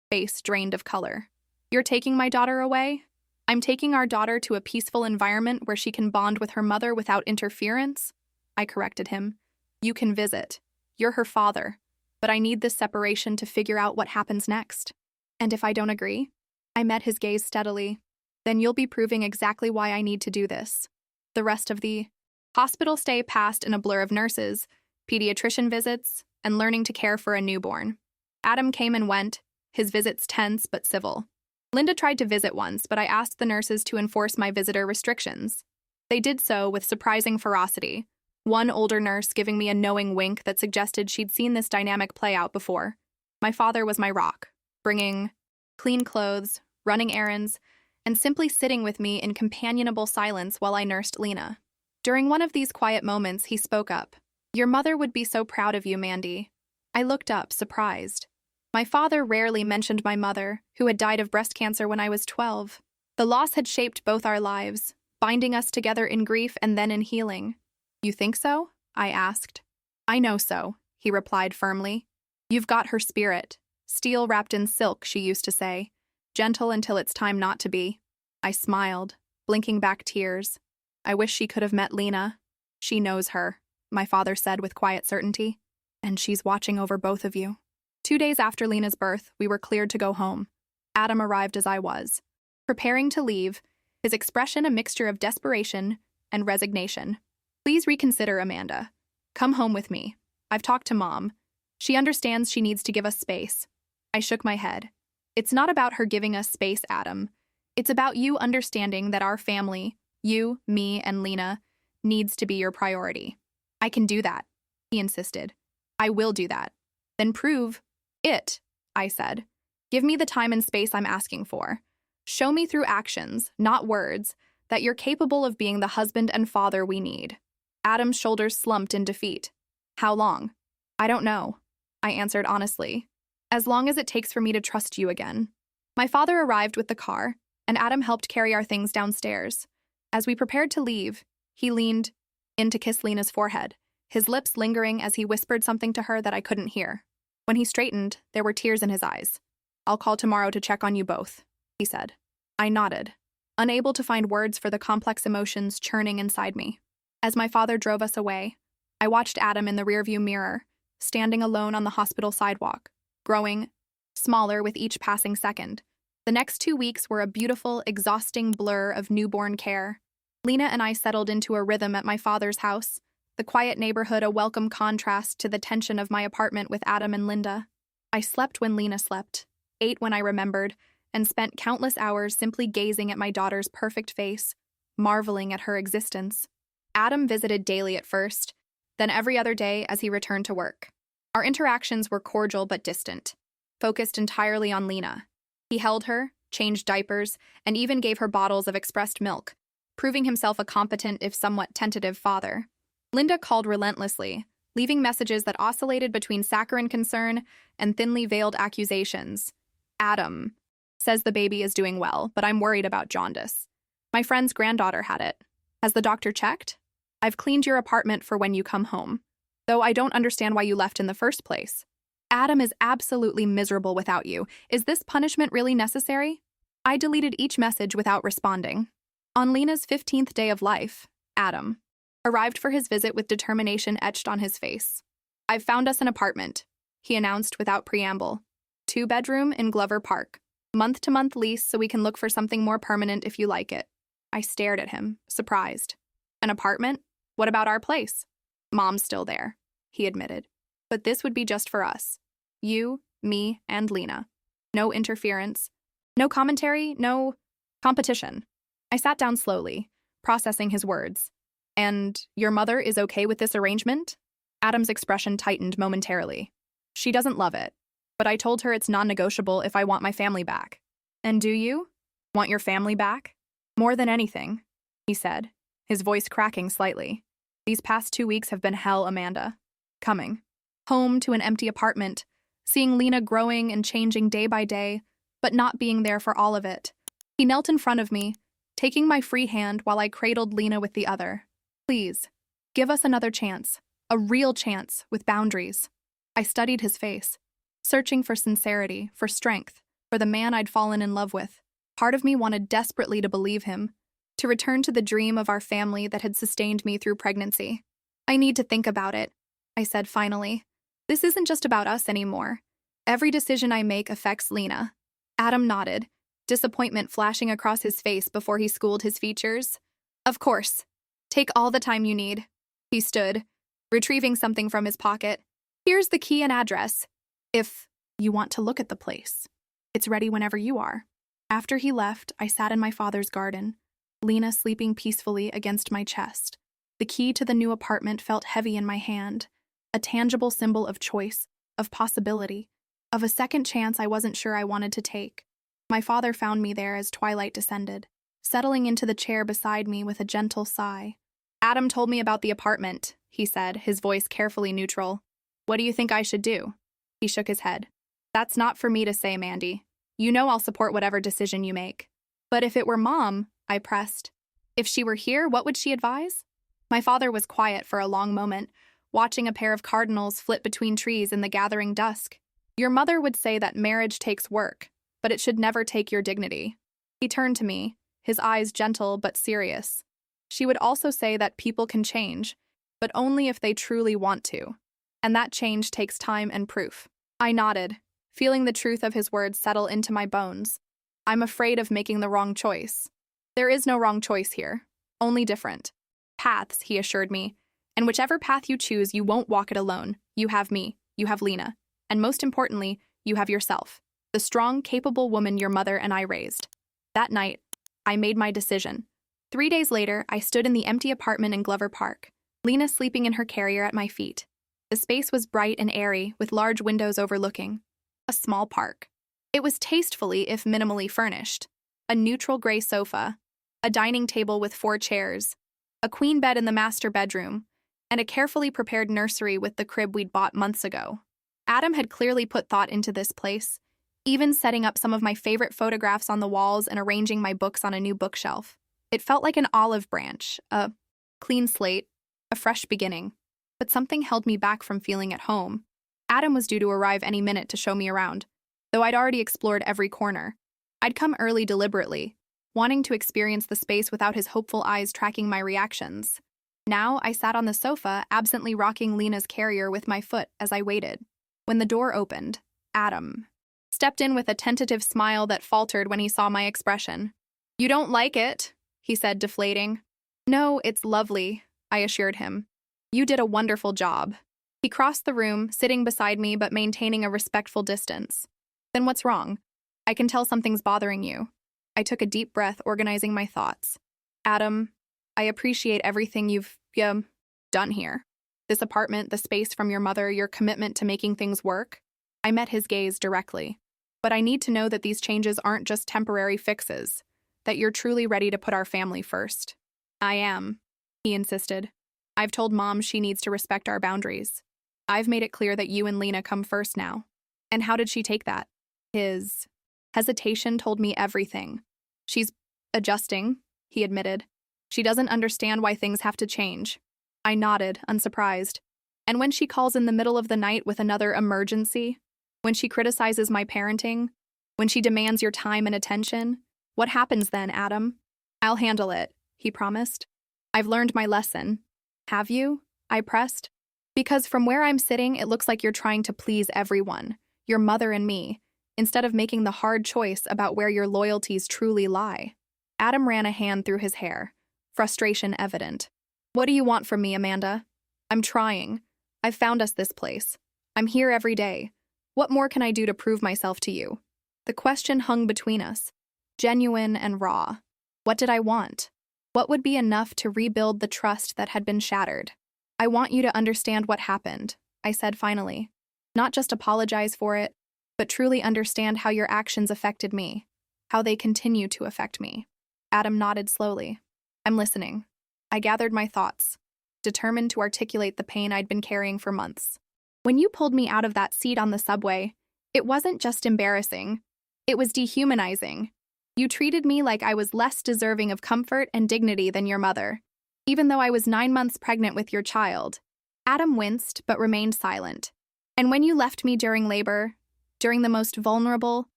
face drained of color. You're taking my daughter away? I'm taking our daughter to a peaceful environment where she can bond with her mother without interference? I corrected him. You can visit. You're her father. But I need this separation to figure out what happens next. And if I don't agree? I met his gaze steadily. Then you'll be proving exactly why I need to do this. The rest of the hospital stay passed in a blur of nurses, pediatrician visits, and learning to care for a newborn. Adam came and went, his visits tense but civil. Linda tried to visit once, but I asked the nurses to enforce my visitor restrictions. They did so with surprising ferocity, one older nurse giving me a knowing wink that suggested she'd seen this dynamic play out before. My father was my rock, bringing clean clothes, running errands, and simply sitting with me in companionable silence while I nursed Lena. During one of these quiet moments, he spoke up. Your mother would be so proud of you, Mandy. I looked up, surprised. My father rarely mentioned my mother, who had died of breast cancer when I was 12. The loss had shaped both our lives, binding us together in grief and then in healing. You think so? I asked. I know so, he replied firmly. You've got her spirit. Steel wrapped in silk, she used to say. Gentle until it's time not to be. I smiled, blinking back tears. I wish she could have met Lena. She knows her, my father said with quiet certainty. And she's watching over both of you. 2 days after Lena's birth, we were cleared to go home. Adam arrived as I was. Preparing to leave, his expression a mixture of desperation and resignation. Please reconsider, Amanda. Come home with me. I've talked to Mom. She understands she needs to give us space. I shook my head. It's not about her giving us space, Adam. It's about you understanding that our family, you, me, and Lena, needs to be your priority. I can do that, he insisted. I will do that. Then prove it, I said. Give me the time and space I'm asking for. Show me through actions, not words, that you're capable of being the husband and father we need. Adam's shoulders slumped in defeat. How long? I don't know, I answered honestly. As long as it takes for me to trust you again. My father arrived with the car, and Adam helped carry our things downstairs. As we prepared to leave, he leaned in to kiss Lena's forehead, his lips lingering as he whispered something to her that I couldn't hear. When he straightened, there were tears in his eyes. I'll call tomorrow to check on you both, he said. I nodded, unable to find words for the complex emotions churning inside me. As my father drove us away, I watched Adam in the rearview mirror, standing alone on the hospital sidewalk, growing smaller with each passing second. The next 2 weeks were a beautiful, exhausting blur of newborn care. Lena and I settled into a rhythm at my father's house, the quiet neighborhood a welcome contrast to the tension of my apartment with Adam and Linda. I slept when Lena slept, ate when I remembered, and spent countless hours simply gazing at my daughter's perfect face, marveling at her existence. Adam visited daily at first, then every other day as he returned to work. Our interactions were cordial but distant, focused entirely on Lena. He held her, changed diapers, and even gave her bottles of expressed milk, proving himself a competent if somewhat tentative father. Linda called relentlessly, leaving messages that oscillated between saccharine concern and thinly veiled accusations. Adam says the baby is doing well, but I'm worried about jaundice. My friend's granddaughter had it. Has the doctor checked? I've cleaned your apartment for when you come home, though I don't understand why you left in the first place. Adam is absolutely miserable without you. Is this punishment really necessary? I deleted each message without responding. On Lena's 15th day of life, Adam arrived for his visit with determination etched on his face. I've found us an apartment, he announced without preamble. 2-bedroom in Glover Park. Month-to-month lease so we can look for something more permanent if you like it. I stared at him, surprised. An apartment? What about our place? Mom's still there, he admitted. But this would be just for us. You, me, and Lena. No interference. No commentary, no competition. I sat down slowly, processing his words. And your mother is okay with this arrangement? Adam's expression tightened momentarily. She doesn't love it, but I told her it's non-negotiable if I want my family back. And do you? Want your family back? More than anything, he said, his voice cracking slightly. These past 2 weeks have been hell, Amanda. Coming home to an empty apartment, seeing Lena growing and changing day by day, but not being there for all of it. He knelt in front of me, taking my free hand while I cradled Lena with the other. Please, give us another chance, a real chance with boundaries. I studied his face, searching for sincerity, for strength, for the man I'd fallen in love with. Part of me wanted desperately to believe him, to return to the dream of our family that had sustained me through pregnancy. I need to think about it, I said finally. This isn't just about us anymore. Every decision I make affects Lena. Adam nodded, disappointment flashing across his face before he schooled his features. Of course. Take all the time you need. He stood, retrieving something from his pocket. Here's the key and address. If you want to look at the place, it's ready whenever you are. After he left, I sat in my father's garden, Lena sleeping peacefully against my chest. The key to the new apartment felt heavy in my hand, a tangible symbol of choice, of possibility, of a second chance I wasn't sure I wanted to take. My father found me there as twilight descended, settling into the chair beside me with a gentle sigh. Adam told me about the apartment, he said, his voice carefully neutral. What do you think I should do? He shook his head. That's not for me to say, Mandy. You know I'll support whatever decision you make. But if it were Mom, I pressed. If she were here, what would she advise? My father was quiet for a long moment, watching a pair of cardinals flit between trees in the gathering dusk. Your mother would say that marriage takes work, but it should never take your dignity. He turned to me, his eyes gentle but serious. She would also say that people can change, but only if they truly want to. And that change takes time and proof. I nodded, feeling the truth of his words settle into my bones. I'm afraid of making the wrong choice. There is no wrong choice here, only different paths, he assured me. And whichever path you choose, you won't walk it alone. You have me, you have Lena, and most importantly, you have yourself, the strong, capable woman your mother and I raised. That night, I made my decision. 3 days later, I stood in the empty apartment in Glover Park, Lena sleeping in her carrier at my feet. The space was bright and airy, with large windows overlooking a small park. It was tastefully, if minimally, furnished. A neutral gray sofa, a dining table with 4 chairs, a queen bed in the master bedroom, and a carefully prepared nursery with the crib we'd bought months ago. Adam had clearly put thought into this place, even setting up some of my favorite photographs on the walls and arranging my books on a new bookshelf. It felt like an olive branch, a clean slate, a fresh beginning. But something held me back from feeling at home. Adam was due to arrive any minute to show me around, though I'd already explored every corner. I'd come early deliberately, wanting to experience the space without his hopeful eyes tracking my reactions. Now I sat on the sofa, absently rocking Lena's carrier with my foot as I waited. When the door opened, Adam stepped in with a tentative smile that faltered when he saw my expression. "You don't like it," he said, deflating. "No, it's lovely," I assured him. "You did a wonderful job." He crossed the room, sitting beside me but maintaining a respectful distance. "Then what's wrong? I can tell something's bothering you." I took a deep breath, organizing my thoughts. "Adam, I appreciate everything you've done here. This apartment, the space from your mother, your commitment to making things work." I met his gaze directly. "But I need to know that these changes aren't just temporary fixes, that you're truly ready to put our family first." "I am," he insisted. "I've told Mom she needs to respect our boundaries. I've made it clear that you and Lena come first now." "And how did she take that?" His hesitation told me everything. "She's adjusting," he admitted. "She doesn't understand why things have to change." I nodded, unsurprised. "And when she calls in the middle of the night with another emergency? When she criticizes my parenting? When she demands your time and attention? What happens then, Adam?" "I'll handle it," he promised. "I've learned my lesson." "Have you?" I pressed. "Because from where I'm sitting, it looks like you're trying to please everyone, your mother and me, instead of making the hard choice about where your loyalties truly lie." Adam ran a hand through his hair, frustration evident. "What do you want from me, Amanda? I'm trying. I've found us this place. I'm here every day. What more can I do to prove myself to you?" The question hung between us, genuine and raw. What did I want? What would be enough to rebuild the trust that had been shattered? "I want you to understand what happened," I said finally. "Not just apologize for it, but truly understand how your actions affected me, how they continue to affect me." Adam nodded slowly. "I'm listening." I gathered my thoughts, determined to articulate the pain I'd been carrying for months. "When you pulled me out of that seat on the subway, it wasn't just embarrassing. It was dehumanizing. You treated me like I was less deserving of comfort and dignity than your mother, even though I was 9 months pregnant with your child." Adam winced but remained silent. "And when you left me during labor, during the most vulnerable,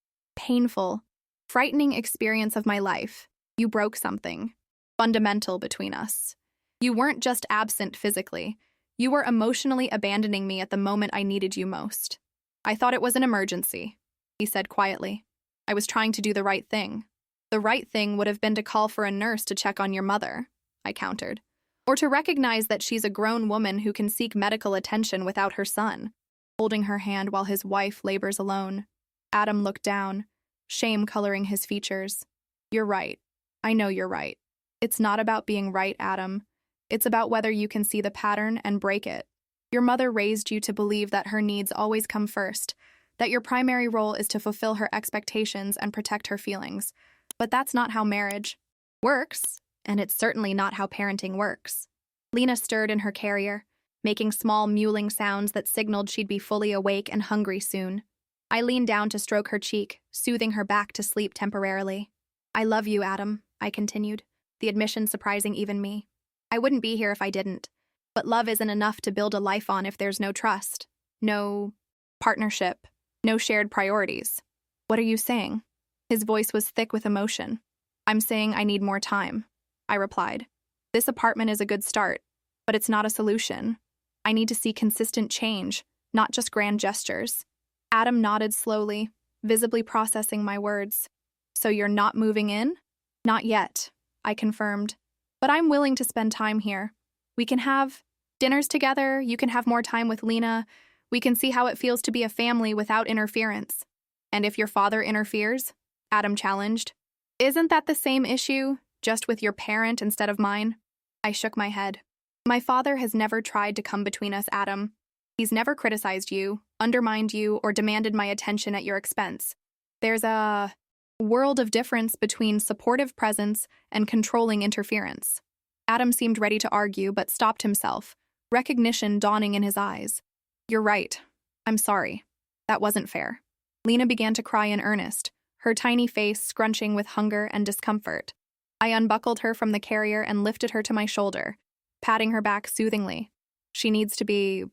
painful, frightening experience of my life, you broke something fundamental between us. You weren't just absent physically. You were emotionally abandoning me at the moment I needed you most." "I thought it was an emergency," he said quietly. "I was trying to do the right thing." "The right thing would have been to call for a nurse to check on your mother," I countered. "Or to recognize that she's a grown woman who can seek medical attention without her son, holding her hand while his wife labors alone." Adam looked down, shame coloring his features. "You're right. I know you're right. It's not about being right, Adam. It's about whether you can see the pattern and break it. Your mother raised you to believe that her needs always come first, that your primary role is to fulfill her expectations and protect her feelings. But that's not how marriage works, and it's certainly not how parenting works." Lena stirred in her carrier, making small mewling sounds that signaled she'd be fully awake and hungry soon. I leaned down to stroke her cheek, soothing her back to sleep temporarily. "I love you, Adam," I continued, the admission surprising even me. "I wouldn't be here if I didn't. But love isn't enough to build a life on if there's no trust, no partnership, no shared priorities." "What are you saying?" His voice was thick with emotion. I'm saying I need more time, I replied. This apartment is a good start, but it's not a solution. I need to see consistent change, not just grand gestures. Adam nodded slowly, visibly processing my words. So you're not moving in? Not yet, I confirmed. But I'm willing to spend time here. We can have dinners together, you can have more time with Lena, we can see how it feels to be a family without interference. And if your father interferes? Adam challenged. Isn't that the same issue, just with your parent instead of mine? I shook my head. My father has never tried to come between us, Adam. He's never criticized you, undermined you, or demanded my attention at your expense. There's a world of difference between supportive presence and controlling interference. Adam seemed ready to argue, but stopped himself, recognition dawning in his eyes. You're right. I'm sorry. That wasn't fair. Lena began to cry in earnest, her tiny face scrunching with hunger and discomfort. I unbuckled her from the carrier and lifted her to my shoulder, patting her back soothingly. She needs to be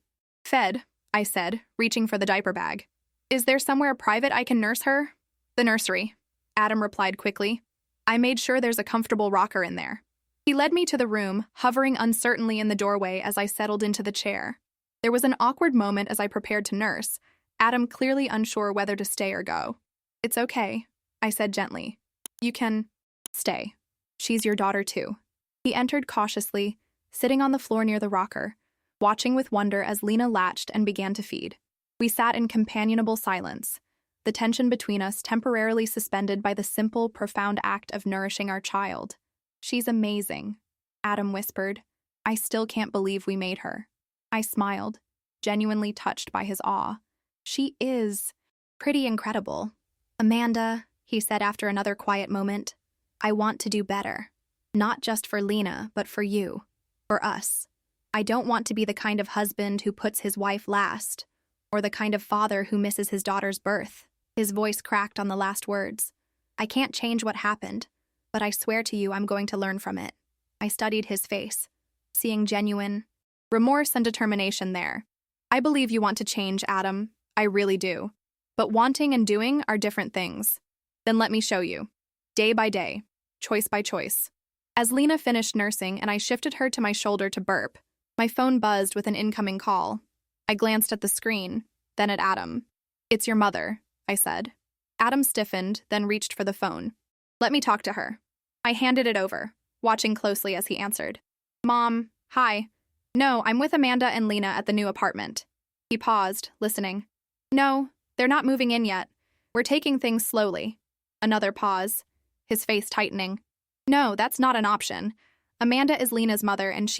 fed, I said, reaching for the diaper bag. Is there somewhere private I can nurse her? The nursery, Adam replied quickly. I made sure there's a comfortable rocker in there. He led me to the room, hovering uncertainly in the doorway as I settled into the chair. There was an awkward moment as I prepared to nurse, Adam clearly unsure whether to stay or go. It's okay, I said gently. You can stay. She's your daughter too. He entered cautiously, sitting on the floor near the rocker, watching with wonder as Lena latched and began to feed. We sat in companionable silence, the tension between us temporarily suspended by the simple, profound act of nourishing our child. She's amazing, Adam whispered. I still can't believe we made her. I smiled, genuinely touched by his awe. She is pretty incredible. Amanda, he said after another quiet moment, I want to do better. Not just for Lena, but for you. For us. I don't want to be the kind of husband who puts his wife last, or the kind of father who misses his daughter's birth. His voice cracked on the last words. I can't change what happened, but I swear to you I'm going to learn from it. I studied his face, seeing genuine remorse and determination there. I believe you want to change, Adam. I really do. But wanting and doing are different things. Then let me show you. Day by day, choice by choice. As Lena finished nursing and I shifted her to my shoulder to burp, my phone buzzed with an incoming call. I glanced at the screen, then at Adam. It's your mother, I said. Adam stiffened, then reached for the phone. Let me talk to her. I handed it over, watching closely as he answered. Mom, hi. No, I'm with Amanda and Lena at the new apartment. He paused, listening. No, they're not moving in yet. We're taking things slowly. Another pause, his face tightening. No, that's not an option. Amanda is Lena's mother and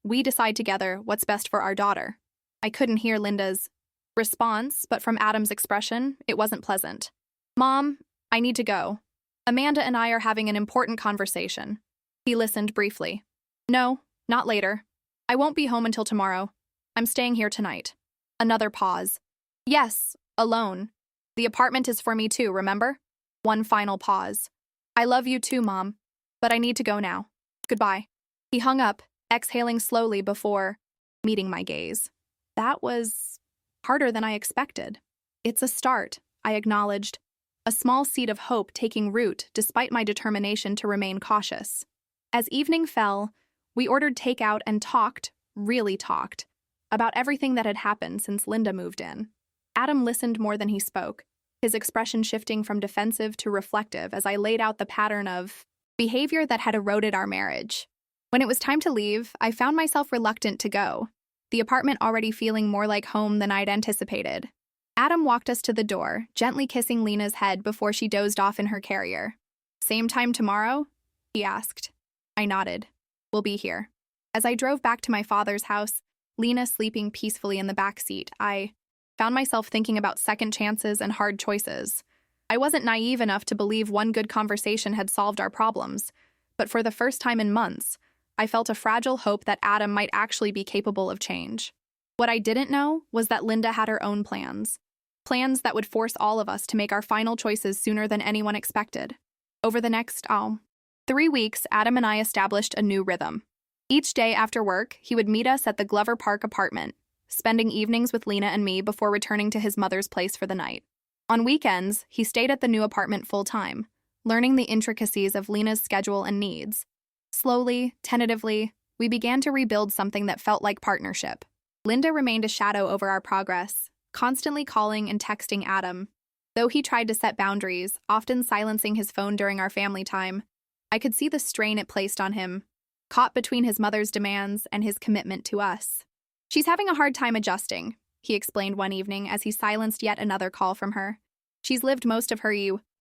we decide together what's best for our daughter. I couldn't hear Linda's response, but from Adam's expression, it wasn't pleasant. Mom, I need to go. Amanda and I are having an important conversation. He listened briefly. No, not later. I won't be home until tomorrow. I'm staying here tonight. Another pause. Yes, alone. The apartment is for me too, remember? One final pause. I love you too, Mom, but I need to go now. Goodbye. He hung up, exhaling slowly before meeting my gaze. That was harder than I expected. It's a start, I acknowledged, a small seed of hope taking root despite my determination to remain cautious. As evening fell, we ordered takeout and really talked, about everything that had happened since Linda moved in. Adam listened more than he spoke, his expression shifting from defensive to reflective as I laid out the pattern of behavior that had eroded our marriage. When it was time to leave, I found myself reluctant to go, the apartment already feeling more like home than I'd anticipated. Adam walked us to the door, gently kissing Lena's head before she dozed off in her carrier. Same time tomorrow? He asked. I nodded. We'll be here. As I drove back to my father's house, Lena sleeping peacefully in the back seat, I found myself thinking about second chances and hard choices. I wasn't naive enough to believe one good conversation had solved our problems, but for the first time in months, I felt a fragile hope that Adam might actually be capable of change. What I didn't know was that Linda had her own plans that would force all of us to make our final choices sooner than anyone expected. Over the next, 3 weeks, Adam and I established a new rhythm. Each day after work, he would meet us at the Glover Park apartment, spending evenings with Lena and me before returning to his mother's place for the night. On weekends, he stayed at the new apartment full-time, learning the intricacies of Lena's schedule and needs. Slowly, tentatively, we began to rebuild something that felt like partnership. Linda remained a shadow over our progress, constantly calling and texting Adam. Though he tried to set boundaries, often silencing his phone during our family time, I could see the strain it placed on him, caught between his mother's demands and his commitment to us. "She's having a hard time adjusting," he explained one evening as he silenced yet another call from her. "She's lived most of her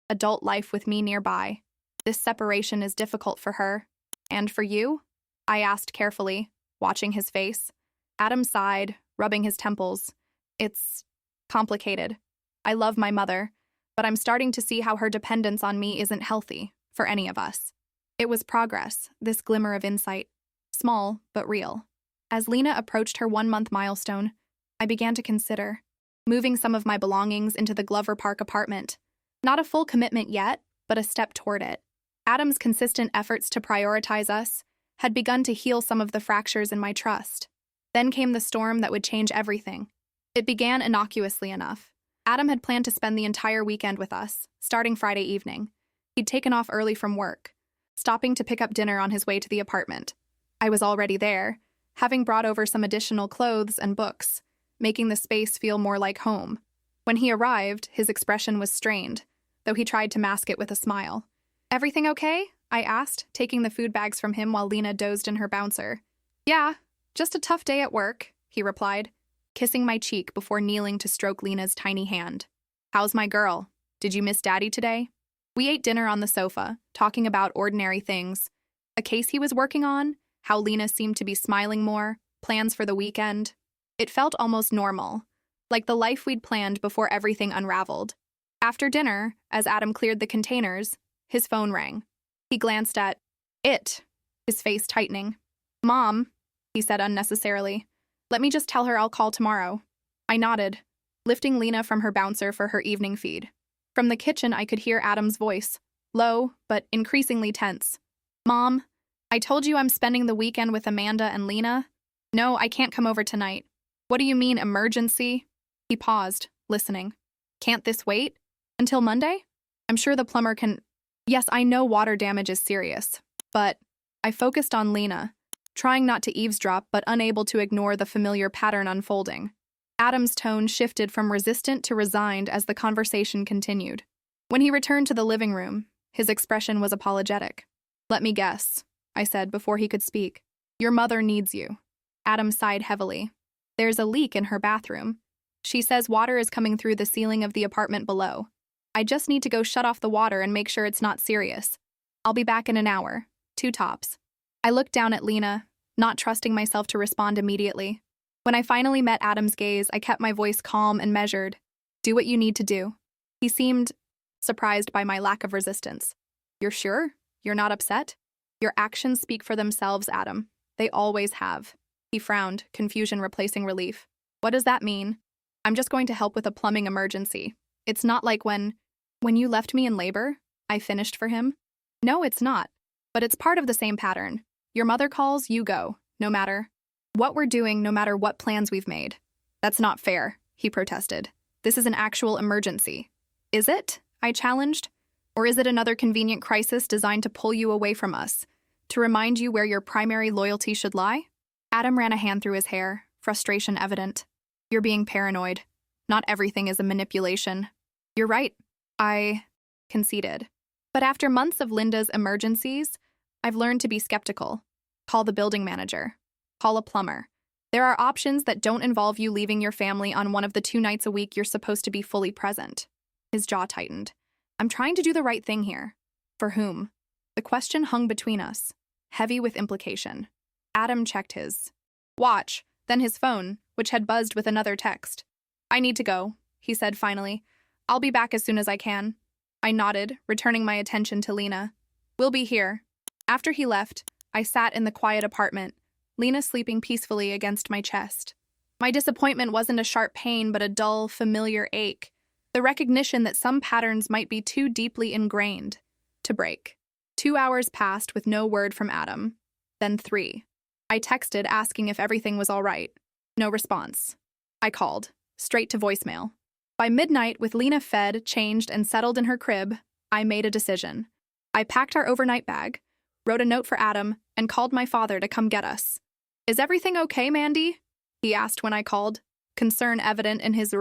adult life with me nearby. This separation is difficult for her. And for you?" I asked carefully, watching his face. Adam sighed, rubbing his temples. "It's complicated. I love my mother, but I'm starting to see how her dependence on me isn't healthy for any of us." It was progress, this glimmer of insight. Small, but real. As Lena approached her 1-month milestone, I began to consider moving some of my belongings into the Glover Park apartment. Not a full commitment yet, but a step toward it. Adam's consistent efforts to prioritize us had begun to heal some of the fractures in my trust. Then came the storm that would change everything. It began innocuously enough. Adam had planned to spend the entire weekend with us, starting Friday evening. He'd taken off early from work, stopping to pick up dinner on his way to the apartment. I was already there, having brought over some additional clothes and books, making the space feel more like home. When he arrived, his expression was strained, though he tried to mask it with a smile. "Everything okay?" I asked, taking the food bags from him while Lena dozed in her bouncer. "Yeah, just a tough day at work," he replied, kissing my cheek before kneeling to stroke Lena's tiny hand. "How's my girl? Did you miss Daddy today?" We ate dinner on the sofa, talking about ordinary things. A case he was working on, how Lena seemed to be smiling more, plans for the weekend. It felt almost normal, like the life we'd planned before everything unraveled. After dinner, as Adam cleared the containers, his phone rang. He glanced at it, his face tightening. "Mom," he said unnecessarily, "let me just tell her I'll call tomorrow." I nodded, lifting Lena from her bouncer for her evening feed. From the kitchen, I could hear Adam's voice, low but increasingly tense. "Mom, I told you I'm spending the weekend with Amanda and Lena. No, I can't come over tonight." "What do you mean, emergency?" He paused, listening. "Can't this wait? Until Monday? I'm sure the plumber can—" "Yes, I know water damage is serious, but—" I focused on Lena, trying not to eavesdrop but unable to ignore the familiar pattern unfolding. Adam's tone shifted from resistant to resigned as the conversation continued. When he returned to the living room, his expression was apologetic. "Let me guess," I said before he could speak. "Your mother needs you." Adam sighed heavily. "There's a leak in her bathroom. She says water is coming through the ceiling of the apartment below. I just need to go shut off the water and make sure it's not serious. I'll be back in an hour, 2 tops." I looked down at Lena, not trusting myself to respond immediately. When I finally met Adam's gaze, I kept my voice calm and measured. "Do what you need to do." He seemed surprised by my lack of resistance. "You're sure? You're not upset?" "Your actions speak for themselves, Adam. They always have." He frowned, confusion replacing relief. "What does that mean?" "I'm just going to help with a plumbing emergency. It's not like when you left me in labor, I finished for him." "No, it's not. But it's part of the same pattern. Your mother calls, you go, no matter what we're doing, no matter what plans we've made." "That's not fair," he protested. "This is an actual emergency." "Is it?" I challenged. "Or is it another convenient crisis designed to pull you away from us, to remind you where your primary loyalty should lie?" Adam ran a hand through his hair, frustration evident. "You're being paranoid. Not everything is a manipulation." "You're right," I conceded. "But after months of Linda's emergencies, I've learned to be skeptical. Call the building manager. Call a plumber. There are options that don't involve you leaving your family on one of the 2 nights a week you're supposed to be fully present." His jaw tightened. "I'm trying to do the right thing here." "For whom?" The question hung between us, heavy with implication. Adam checked his watch, then his phone, which had buzzed with another text. "I need to go," he said finally. "I'll be back as soon as I can." I nodded, returning my attention to Lena. "We'll be here." After he left, I sat in the quiet apartment, Lena sleeping peacefully against my chest. My disappointment wasn't a sharp pain, but a dull, familiar ache, the recognition that some patterns might be too deeply ingrained to break. 2 hours passed with no word from Adam. Then 3. I texted asking if everything was all right. No response. I called, straight to voicemail. By midnight, with Lena fed, changed, and settled in her crib, I made a decision. I packed our overnight bag, wrote a note for Adam, and called my father to come get us. "Is everything okay, Mandy?" he asked when I called, concern evident in his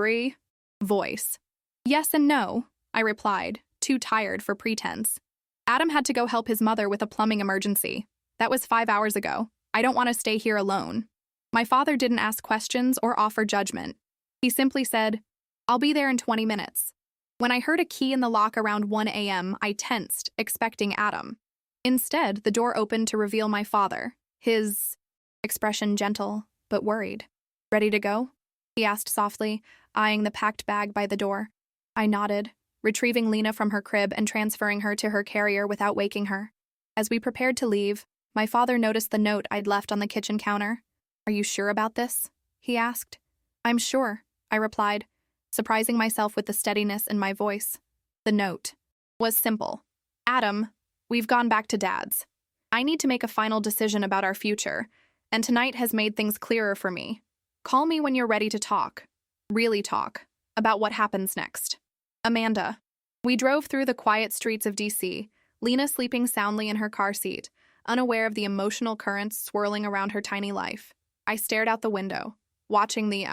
voice. "Yes and no," I replied, too tired for pretense. "Adam had to go help his mother with a plumbing emergency. That was 5 hours ago. I don't want to stay here alone." My father didn't ask questions or offer judgment. He simply said, "I'll be there in 20 minutes. When I heard a key in the lock around 1 a.m., I tensed, expecting Adam. Instead, the door opened to reveal my father, his expression gentle but worried. "Ready to go?" he asked softly, eyeing the packed bag by the door. I nodded, retrieving Lena from her crib and transferring her to her carrier without waking her. As we prepared to leave, my father noticed the note I'd left on the kitchen counter. "Are you sure about this?" he asked. "I'm sure," I replied, surprising myself with the steadiness in my voice. The note was simple. "Adam, we've gone back to Dad's. I need to make a final decision about our future, and tonight has made things clearer for me. Call me when you're ready to talk, really talk, about what happens next. Amanda." We drove through the quiet streets of D.C., Lena sleeping soundly in her car seat, unaware of the emotional currents swirling around her tiny life. I stared out the window, watching the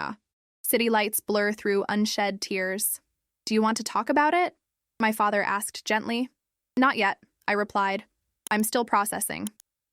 city lights blur through unshed tears. "Do you want to talk about it?" my father asked gently. "Not yet," I replied. "I'm still processing."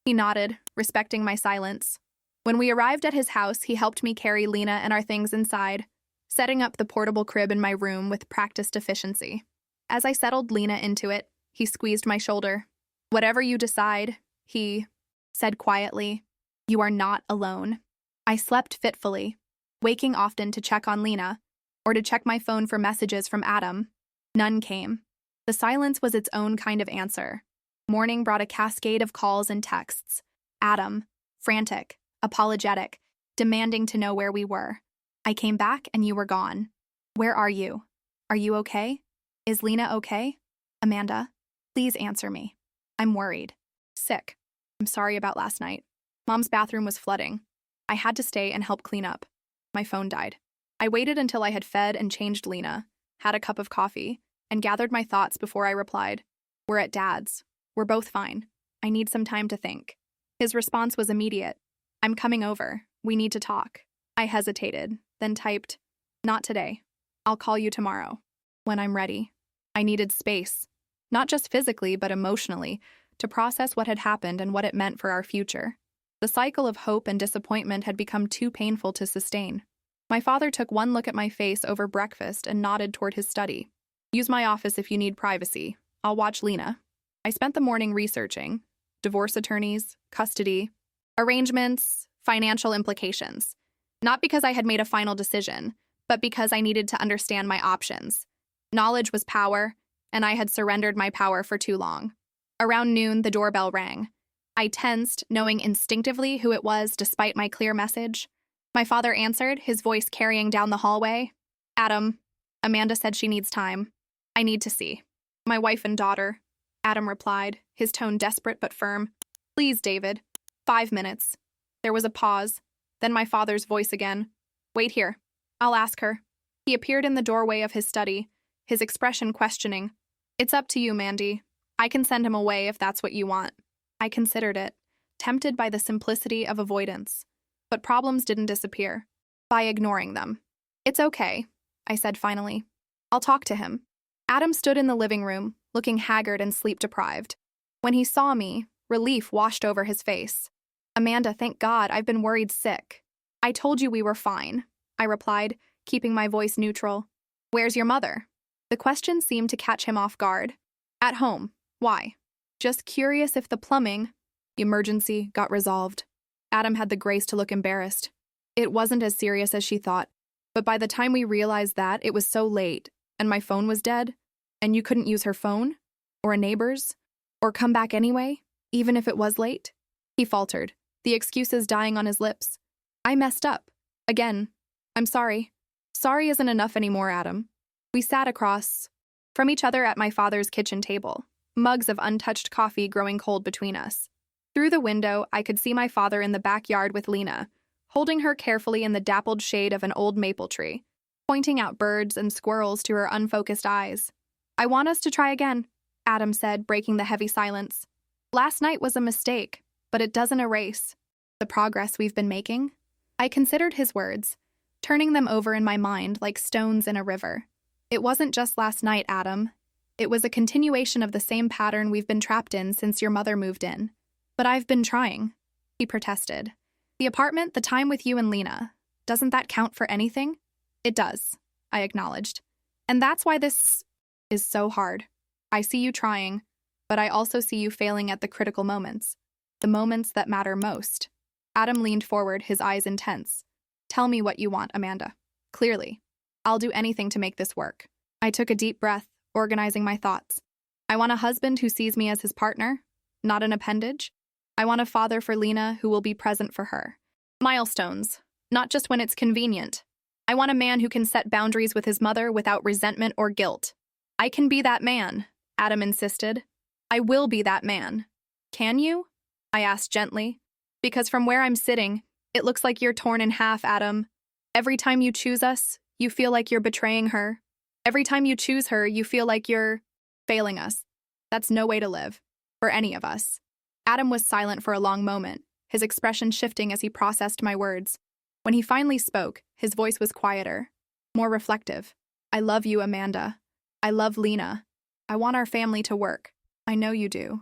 He nodded, respecting my silence. When we arrived at his house, he helped me carry Lena and our things inside, setting up the portable crib in my room with practiced efficiency. As I settled Lena into it, he squeezed my shoulder. "Whatever you decide," he said quietly, "you are not alone." I slept fitfully, waking often to check on Lena, or to check my phone for messages from Adam. None came. The silence was its own kind of answer. Morning brought a cascade of calls and texts. Adam, frantic, apologetic, demanding to know where we were. "I came back and you were gone. Where are you? Are you okay? Is Lena okay? Amanda, please answer me. I'm worried. Sick. I'm sorry about last night. Mom's bathroom was flooding. I had to stay and help clean up. My phone died." I waited until I had fed and changed Lena, had a cup of coffee, and gathered my thoughts before I replied. "We're at Dad's. We're both fine. I need some time to think." His response was immediate. "I'm coming over. We need to talk." I hesitated, then typed, "Not today. I'll call you tomorrow. When I'm ready." I needed space, not just physically but emotionally, to process what had happened and what it meant for our future. The cycle of hope and disappointment had become too painful to sustain. My father took one look at my face over breakfast and nodded toward his study. "Use my office if you need privacy. I'll watch Lena." I spent the morning researching divorce attorneys, custody, arrangements, financial implications. Not because I had made a final decision, but because I needed to understand my options. Knowledge was power, and I had surrendered my power for too long. Around noon, the doorbell rang. I tensed, knowing instinctively who it was despite my clear message. My father answered, his voice carrying down the hallway. "Adam, Amanda said she needs time. I need to see." "My wife and daughter," Adam replied, his tone desperate but firm. "Please, David. 5 minutes." There was a pause, then my father's voice again. "Wait here. I'll ask her." He appeared in the doorway of his study, his expression questioning. "It's up to you, Mandy. I can send him away if that's what you want." I considered it, tempted by the simplicity of avoidance. But problems didn't disappear by ignoring them. "It's okay," I said finally. "I'll talk to him." Adam stood in the living room, looking haggard and sleep-deprived. When he saw me, relief washed over his face. "Amanda, thank God, I've been worried sick." "I told you we were fine," I replied, keeping my voice neutral. "Where's your mother?" The question seemed to catch him off guard. "At home. Why?" "Just curious if the plumbing emergency got resolved." Adam had the grace to look embarrassed. "It wasn't as serious as she thought, but by the time we realized that, it was so late, and my phone was dead, and you couldn't use her phone, or a neighbor's, or come back anyway, even if it was late." He faltered, the excuses dying on his lips. "I messed up. Again. I'm sorry." "Sorry isn't enough anymore, Adam." We sat across from each other at my father's kitchen table, mugs of untouched coffee growing cold between us. Through the window, I could see my father in the backyard with Lena, holding her carefully in the dappled shade of an old maple tree, pointing out birds and squirrels to her unfocused eyes. "I want us to try again," Adam said, breaking the heavy silence. Last night was a mistake, but it doesn't erase the progress we've been making. I considered his words, turning them over in my mind like stones in a river. It wasn't just last night, Adam. It was a continuation of the same pattern we've been trapped in since your mother moved in. But I've been trying, he protested. The apartment, the time with you and Lena, doesn't that count for anything? It does, I acknowledged. And that's why this is so hard. I see you trying, but I also see you failing at the critical moments, the moments that matter most. Adam leaned forward, his eyes intense. Tell me what you want, Amanda. Clearly. I'll do anything to make this work. I took a deep breath, organizing my thoughts. I want a husband who sees me as his partner, not an appendage. I want a father for Lena who will be present for her. Milestones, not just when it's convenient. I want a man who can set boundaries with his mother without resentment or guilt. I can be that man, Adam insisted. I will be that man. Can you? I asked gently. Because from where I'm sitting, it looks like you're torn in half, Adam. Every time you choose us, you feel like you're betraying her. Every time you choose her, you feel like you're failing us. That's no way to live, for any of us. Adam was silent for a long moment, his expression shifting as he processed my words. When he finally spoke, his voice was quieter, more reflective. I love you, Amanda. I love Lena. I want our family to work. I know you do,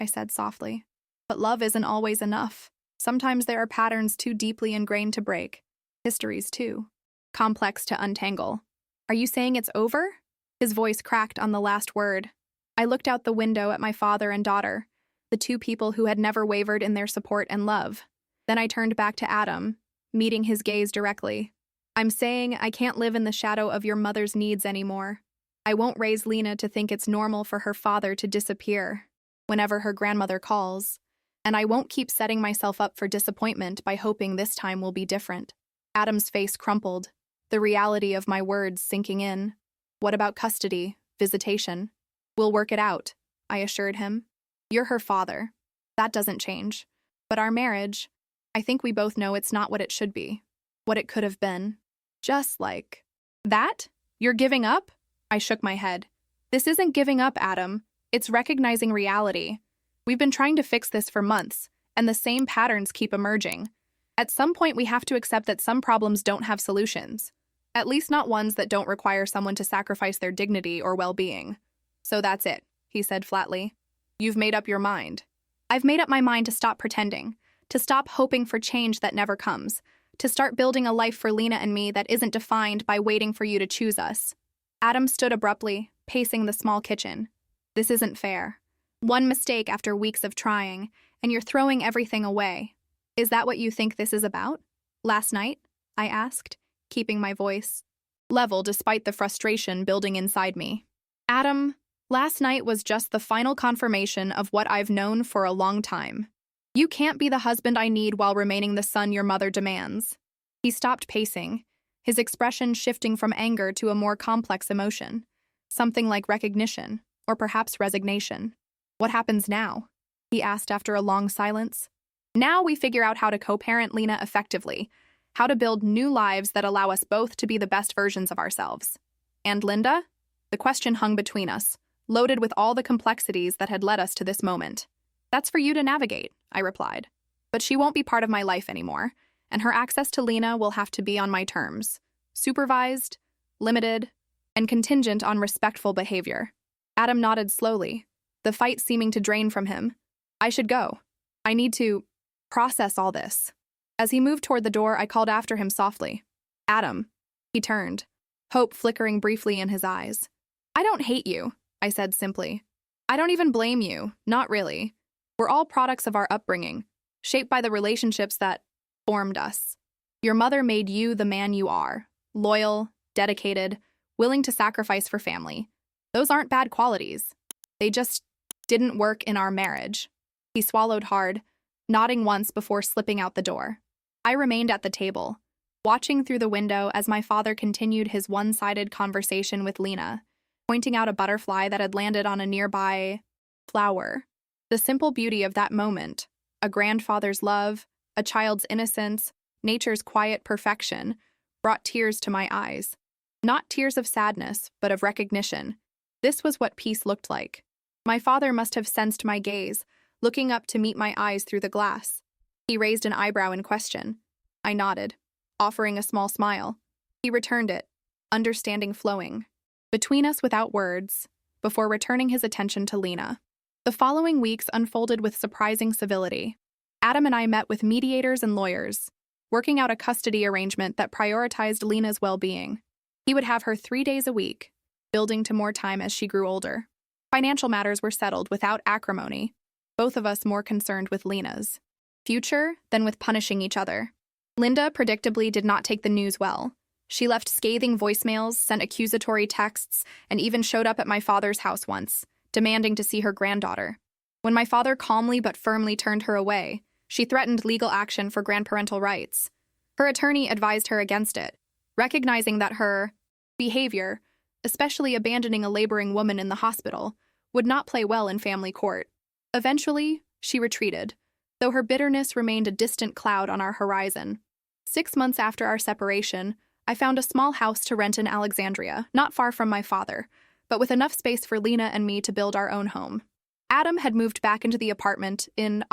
I said softly. But love isn't always enough. Sometimes there are patterns too deeply ingrained to break. Histories, too. Complex to untangle. Are you saying it's over? His voice cracked on the last word. I looked out the window at my father and daughter, the two people who had never wavered in their support and love. Then I turned back to Adam, meeting his gaze directly. I'm saying I can't live in the shadow of your mother's needs anymore. I won't raise Lena to think it's normal for her father to disappear whenever her grandmother calls. And I won't keep setting myself up for disappointment by hoping this time will be different. Adam's face crumpled, the reality of my words sinking in. What about custody, visitation? We'll work it out, I assured him. You're her father. That doesn't change. But our marriage, I think we both know it's not what it should be, what it could have been. Just like that? You're giving up? I shook my head. This isn't giving up, Adam. It's recognizing reality. We've been trying to fix this for months, and the same patterns keep emerging. At some point, we have to accept that some problems don't have solutions, at least not ones that don't require someone to sacrifice their dignity or well-being. So that's it, he said flatly. You've made up your mind. I've made up my mind to stop pretending, to stop hoping for change that never comes, to start building a life for Lena and me that isn't defined by waiting for you to choose us. Adam stood abruptly, pacing the small kitchen. This isn't fair. One mistake after weeks of trying, and you're throwing everything away. Is that what you think this is about? Last night? I asked, keeping my voice level despite the frustration building inside me. Adam, last night was just the final confirmation of what I've known for a long time. You can't be the husband I need while remaining the son your mother demands. He stopped pacing, his expression shifting from anger to a more complex emotion, something like recognition, or perhaps resignation. What happens now? He asked after a long silence. Now we figure out how to co-parent Lena effectively, how to build new lives that allow us both to be the best versions of ourselves. And Linda? The question hung between us, loaded with all the complexities that had led us to this moment. That's for you to navigate, I replied. But she won't be part of my life anymore, and her access to Lena will have to be on my terms. Supervised, limited, and contingent on respectful behavior. Adam nodded slowly, the fight seeming to drain from him. I should go. I need to process all this. As he moved toward the door, I called after him softly. Adam. He turned, hope flickering briefly in his eyes. I don't hate you, I said simply. I don't even blame you, not really. We're all products of our upbringing, shaped by the relationships that formed us. Your mother made you the man you are, loyal, dedicated, willing to sacrifice for family. Those aren't bad qualities. They just didn't work in our marriage. He swallowed hard, nodding once before slipping out the door. I remained at the table, watching through the window as my father continued his one-sided conversation with Lena, pointing out a butterfly that had landed on a nearby flower. The simple beauty of that moment, a grandfather's love, a child's innocence, nature's quiet perfection, brought tears to my eyes. Not tears of sadness, but of recognition. This was what peace looked like. My father must have sensed my gaze, looking up to meet my eyes through the glass. He raised an eyebrow in question. I nodded, offering a small smile. He returned it, understanding flowing between us without words, before returning his attention to Lena. The following weeks unfolded with surprising civility. Adam and I met with mediators and lawyers, working out a custody arrangement that prioritized Lena's well-being. He would have her 3 days a week, building to more time as she grew older. Financial matters were settled without acrimony, both of us more concerned with Lena's future than with punishing each other. Linda predictably did not take the news well. She left scathing voicemails, sent accusatory texts, and even showed up at my father's house once, demanding to see her granddaughter. When my father calmly but firmly turned her away, she threatened legal action for grandparental rights. Her attorney advised her against it, recognizing that her behavior, especially abandoning a laboring woman in the hospital, would not play well in family court. Eventually, she retreated, though her bitterness remained a distant cloud on our horizon. 6 months after our separation, I found a small house to rent in Alexandria, not far from my father, but with enough space for Lena and me to build our own home. Adam had moved back into the apartment in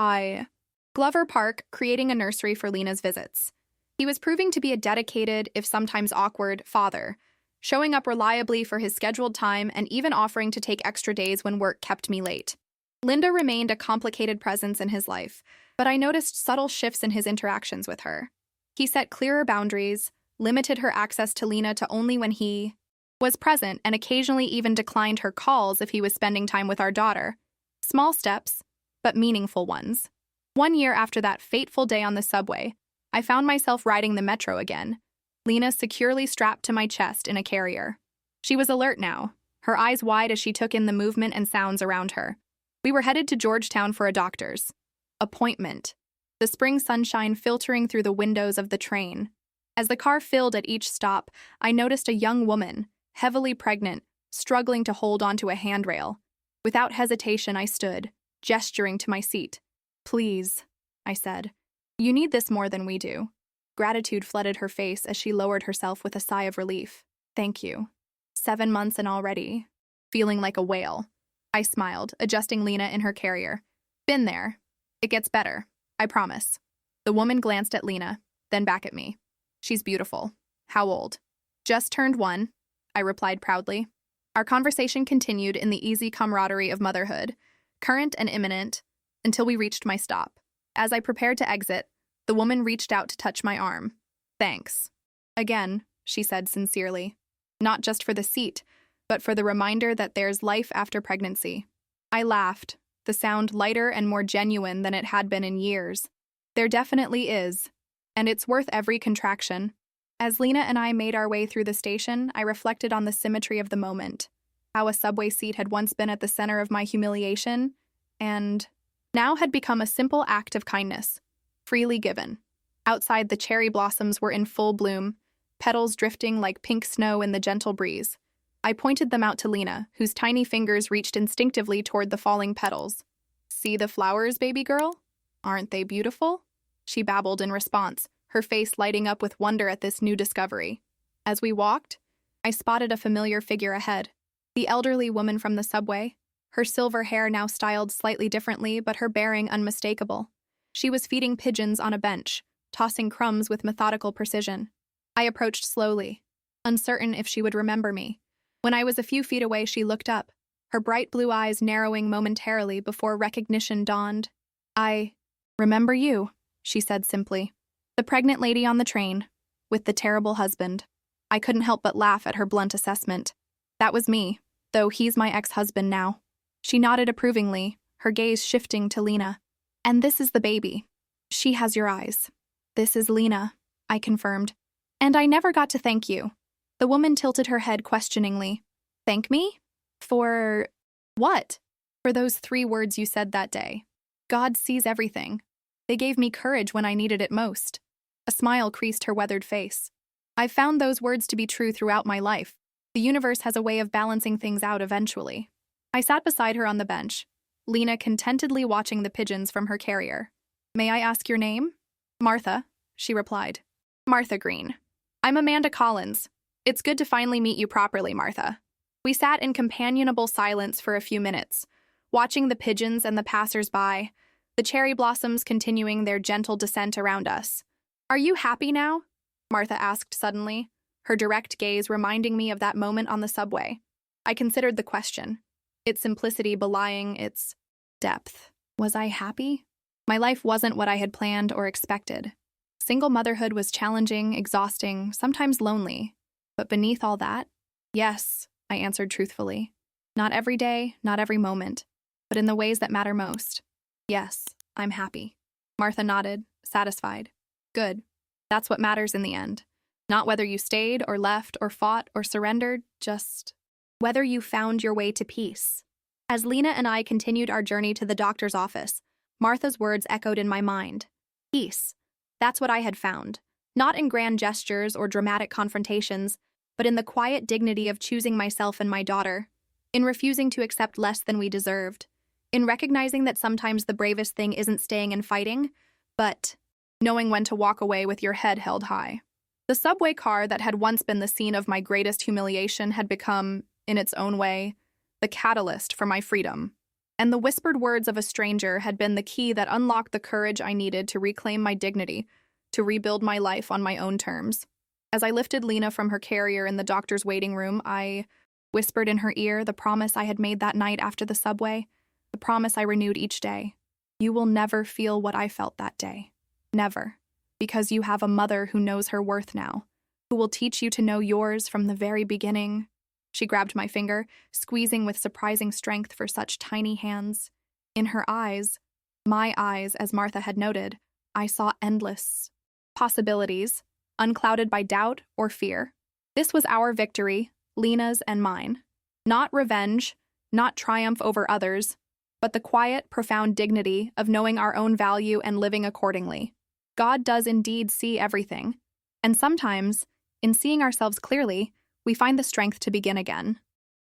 Glover Park, creating a nursery for Lena's visits. He was proving to be a dedicated, if sometimes awkward, father, showing up reliably for his scheduled time and even offering to take extra days when work kept me late. Linda remained a complicated presence in his life, but I noticed subtle shifts in his interactions with her. He set clearer boundaries, limited her access to Lena to only when he was present, and occasionally even declined her calls if he was spending time with our daughter. Small steps, but meaningful ones. 1 year after that fateful day on the subway, I found myself riding the metro again, Lena securely strapped to my chest in a carrier. She was alert now, her eyes wide as she took in the movement and sounds around her. We were headed to Georgetown for a doctor's appointment, the spring sunshine filtering through the windows of the train. As the car filled at each stop, I noticed a young woman, heavily pregnant, struggling to hold onto a handrail. Without hesitation, I stood, gesturing to my seat. "Please," I said. "You need this more than we do." Gratitude flooded her face as she lowered herself with a sigh of relief. "Thank you." 7 months and already. Feeling like a whale. I smiled, adjusting Lena in her carrier. "Been there. It gets better. I promise." The woman glanced at Lena, then back at me. "She's beautiful. How old?" "Just turned 1, I replied proudly. Our conversation continued in the easy camaraderie of motherhood, current and imminent, until we reached my stop. As I prepared to exit, the woman reached out to touch my arm. "Thanks." "Again," she said sincerely. "Not just for the seat, but for the reminder that there's life after pregnancy." I laughed, the sound lighter and more genuine than it had been in years. "There definitely is, and it's worth every contraction." As Lena and I made our way through the station, I reflected on the symmetry of the moment, how a subway seat had once been at the center of my humiliation, and now had become a simple act of kindness, freely given. Outside, the cherry blossoms were in full bloom, petals drifting like pink snow in the gentle breeze. I pointed them out to Lena, whose tiny fingers reached instinctively toward the falling petals. "See the flowers, baby girl? Aren't they beautiful?" She babbled in response, her face lighting up with wonder at this new discovery. As we walked, I spotted a familiar figure ahead, the elderly woman from the subway, her silver hair now styled slightly differently, but her bearing unmistakable. She was feeding pigeons on a bench, tossing crumbs with methodical precision. I approached slowly, uncertain if she would remember me. When I was a few feet away, she looked up, her bright blue eyes narrowing momentarily before recognition dawned. "I remember you," she said simply. "The pregnant lady on the train, with the terrible husband." I couldn't help but laugh at her blunt assessment. That was me, though he's my ex-husband now. She nodded approvingly, her gaze shifting to Lena. "And this is the baby. She has your eyes." "This is Lena," I confirmed. "And I never got to thank you." The woman tilted her head questioningly. "Thank me? For what?" "For those 3 words you said that day. God sees everything. They gave me courage when I needed it most." A smile creased her weathered face. "I've found those words to be true throughout my life. The universe has a way of balancing things out eventually." I sat beside her on the bench, Lena contentedly watching the pigeons from her carrier. "May I ask your name?" "Martha," she replied. "Martha Green. I'm Amanda Collins. It's good to finally meet you properly, Martha." We sat in companionable silence for a few minutes, watching the pigeons and the passers-by, the cherry blossoms continuing their gentle descent around us. "Are you happy now?" Martha asked suddenly, her direct gaze reminding me of that moment on the subway. I considered the question, its simplicity belying its depth. Was I happy? My life wasn't what I had planned or expected. Single motherhood was challenging, exhausting, sometimes lonely. But beneath all that, yes, I answered truthfully. Not every day, not every moment, but in the ways that matter most. Yes, I'm happy. Martha nodded, satisfied. Good. That's what matters in the end. Not whether you stayed or left or fought or surrendered, just whether you found your way to peace. As Lena and I continued our journey to the doctor's office, Martha's words echoed in my mind. Peace. That's what I had found. Not in grand gestures or dramatic confrontations, but in the quiet dignity of choosing myself and my daughter, in refusing to accept less than we deserved, in recognizing that sometimes the bravest thing isn't staying and fighting, but knowing when to walk away with your head held high. The subway car that had once been the scene of my greatest humiliation had become, in its own way, the catalyst for my freedom. And the whispered words of a stranger had been the key that unlocked the courage I needed to reclaim my dignity, to rebuild my life on my own terms. As I lifted Lena from her carrier in the doctor's waiting room, I whispered in her ear the promise I had made that night after the subway, the promise I renewed each day. You will never feel what I felt that day. Never. Because you have a mother who knows her worth now, who will teach you to know yours from the very beginning. She grabbed my finger, squeezing with surprising strength for such tiny hands. In her eyes, my eyes, as Martha had noted, I saw endless possibilities, unclouded by doubt or fear. This was our victory, Lena's and mine. Not revenge, not triumph over others, but the quiet, profound dignity of knowing our own value and living accordingly. God does indeed see everything, and sometimes, in seeing ourselves clearly, we find the strength to begin again.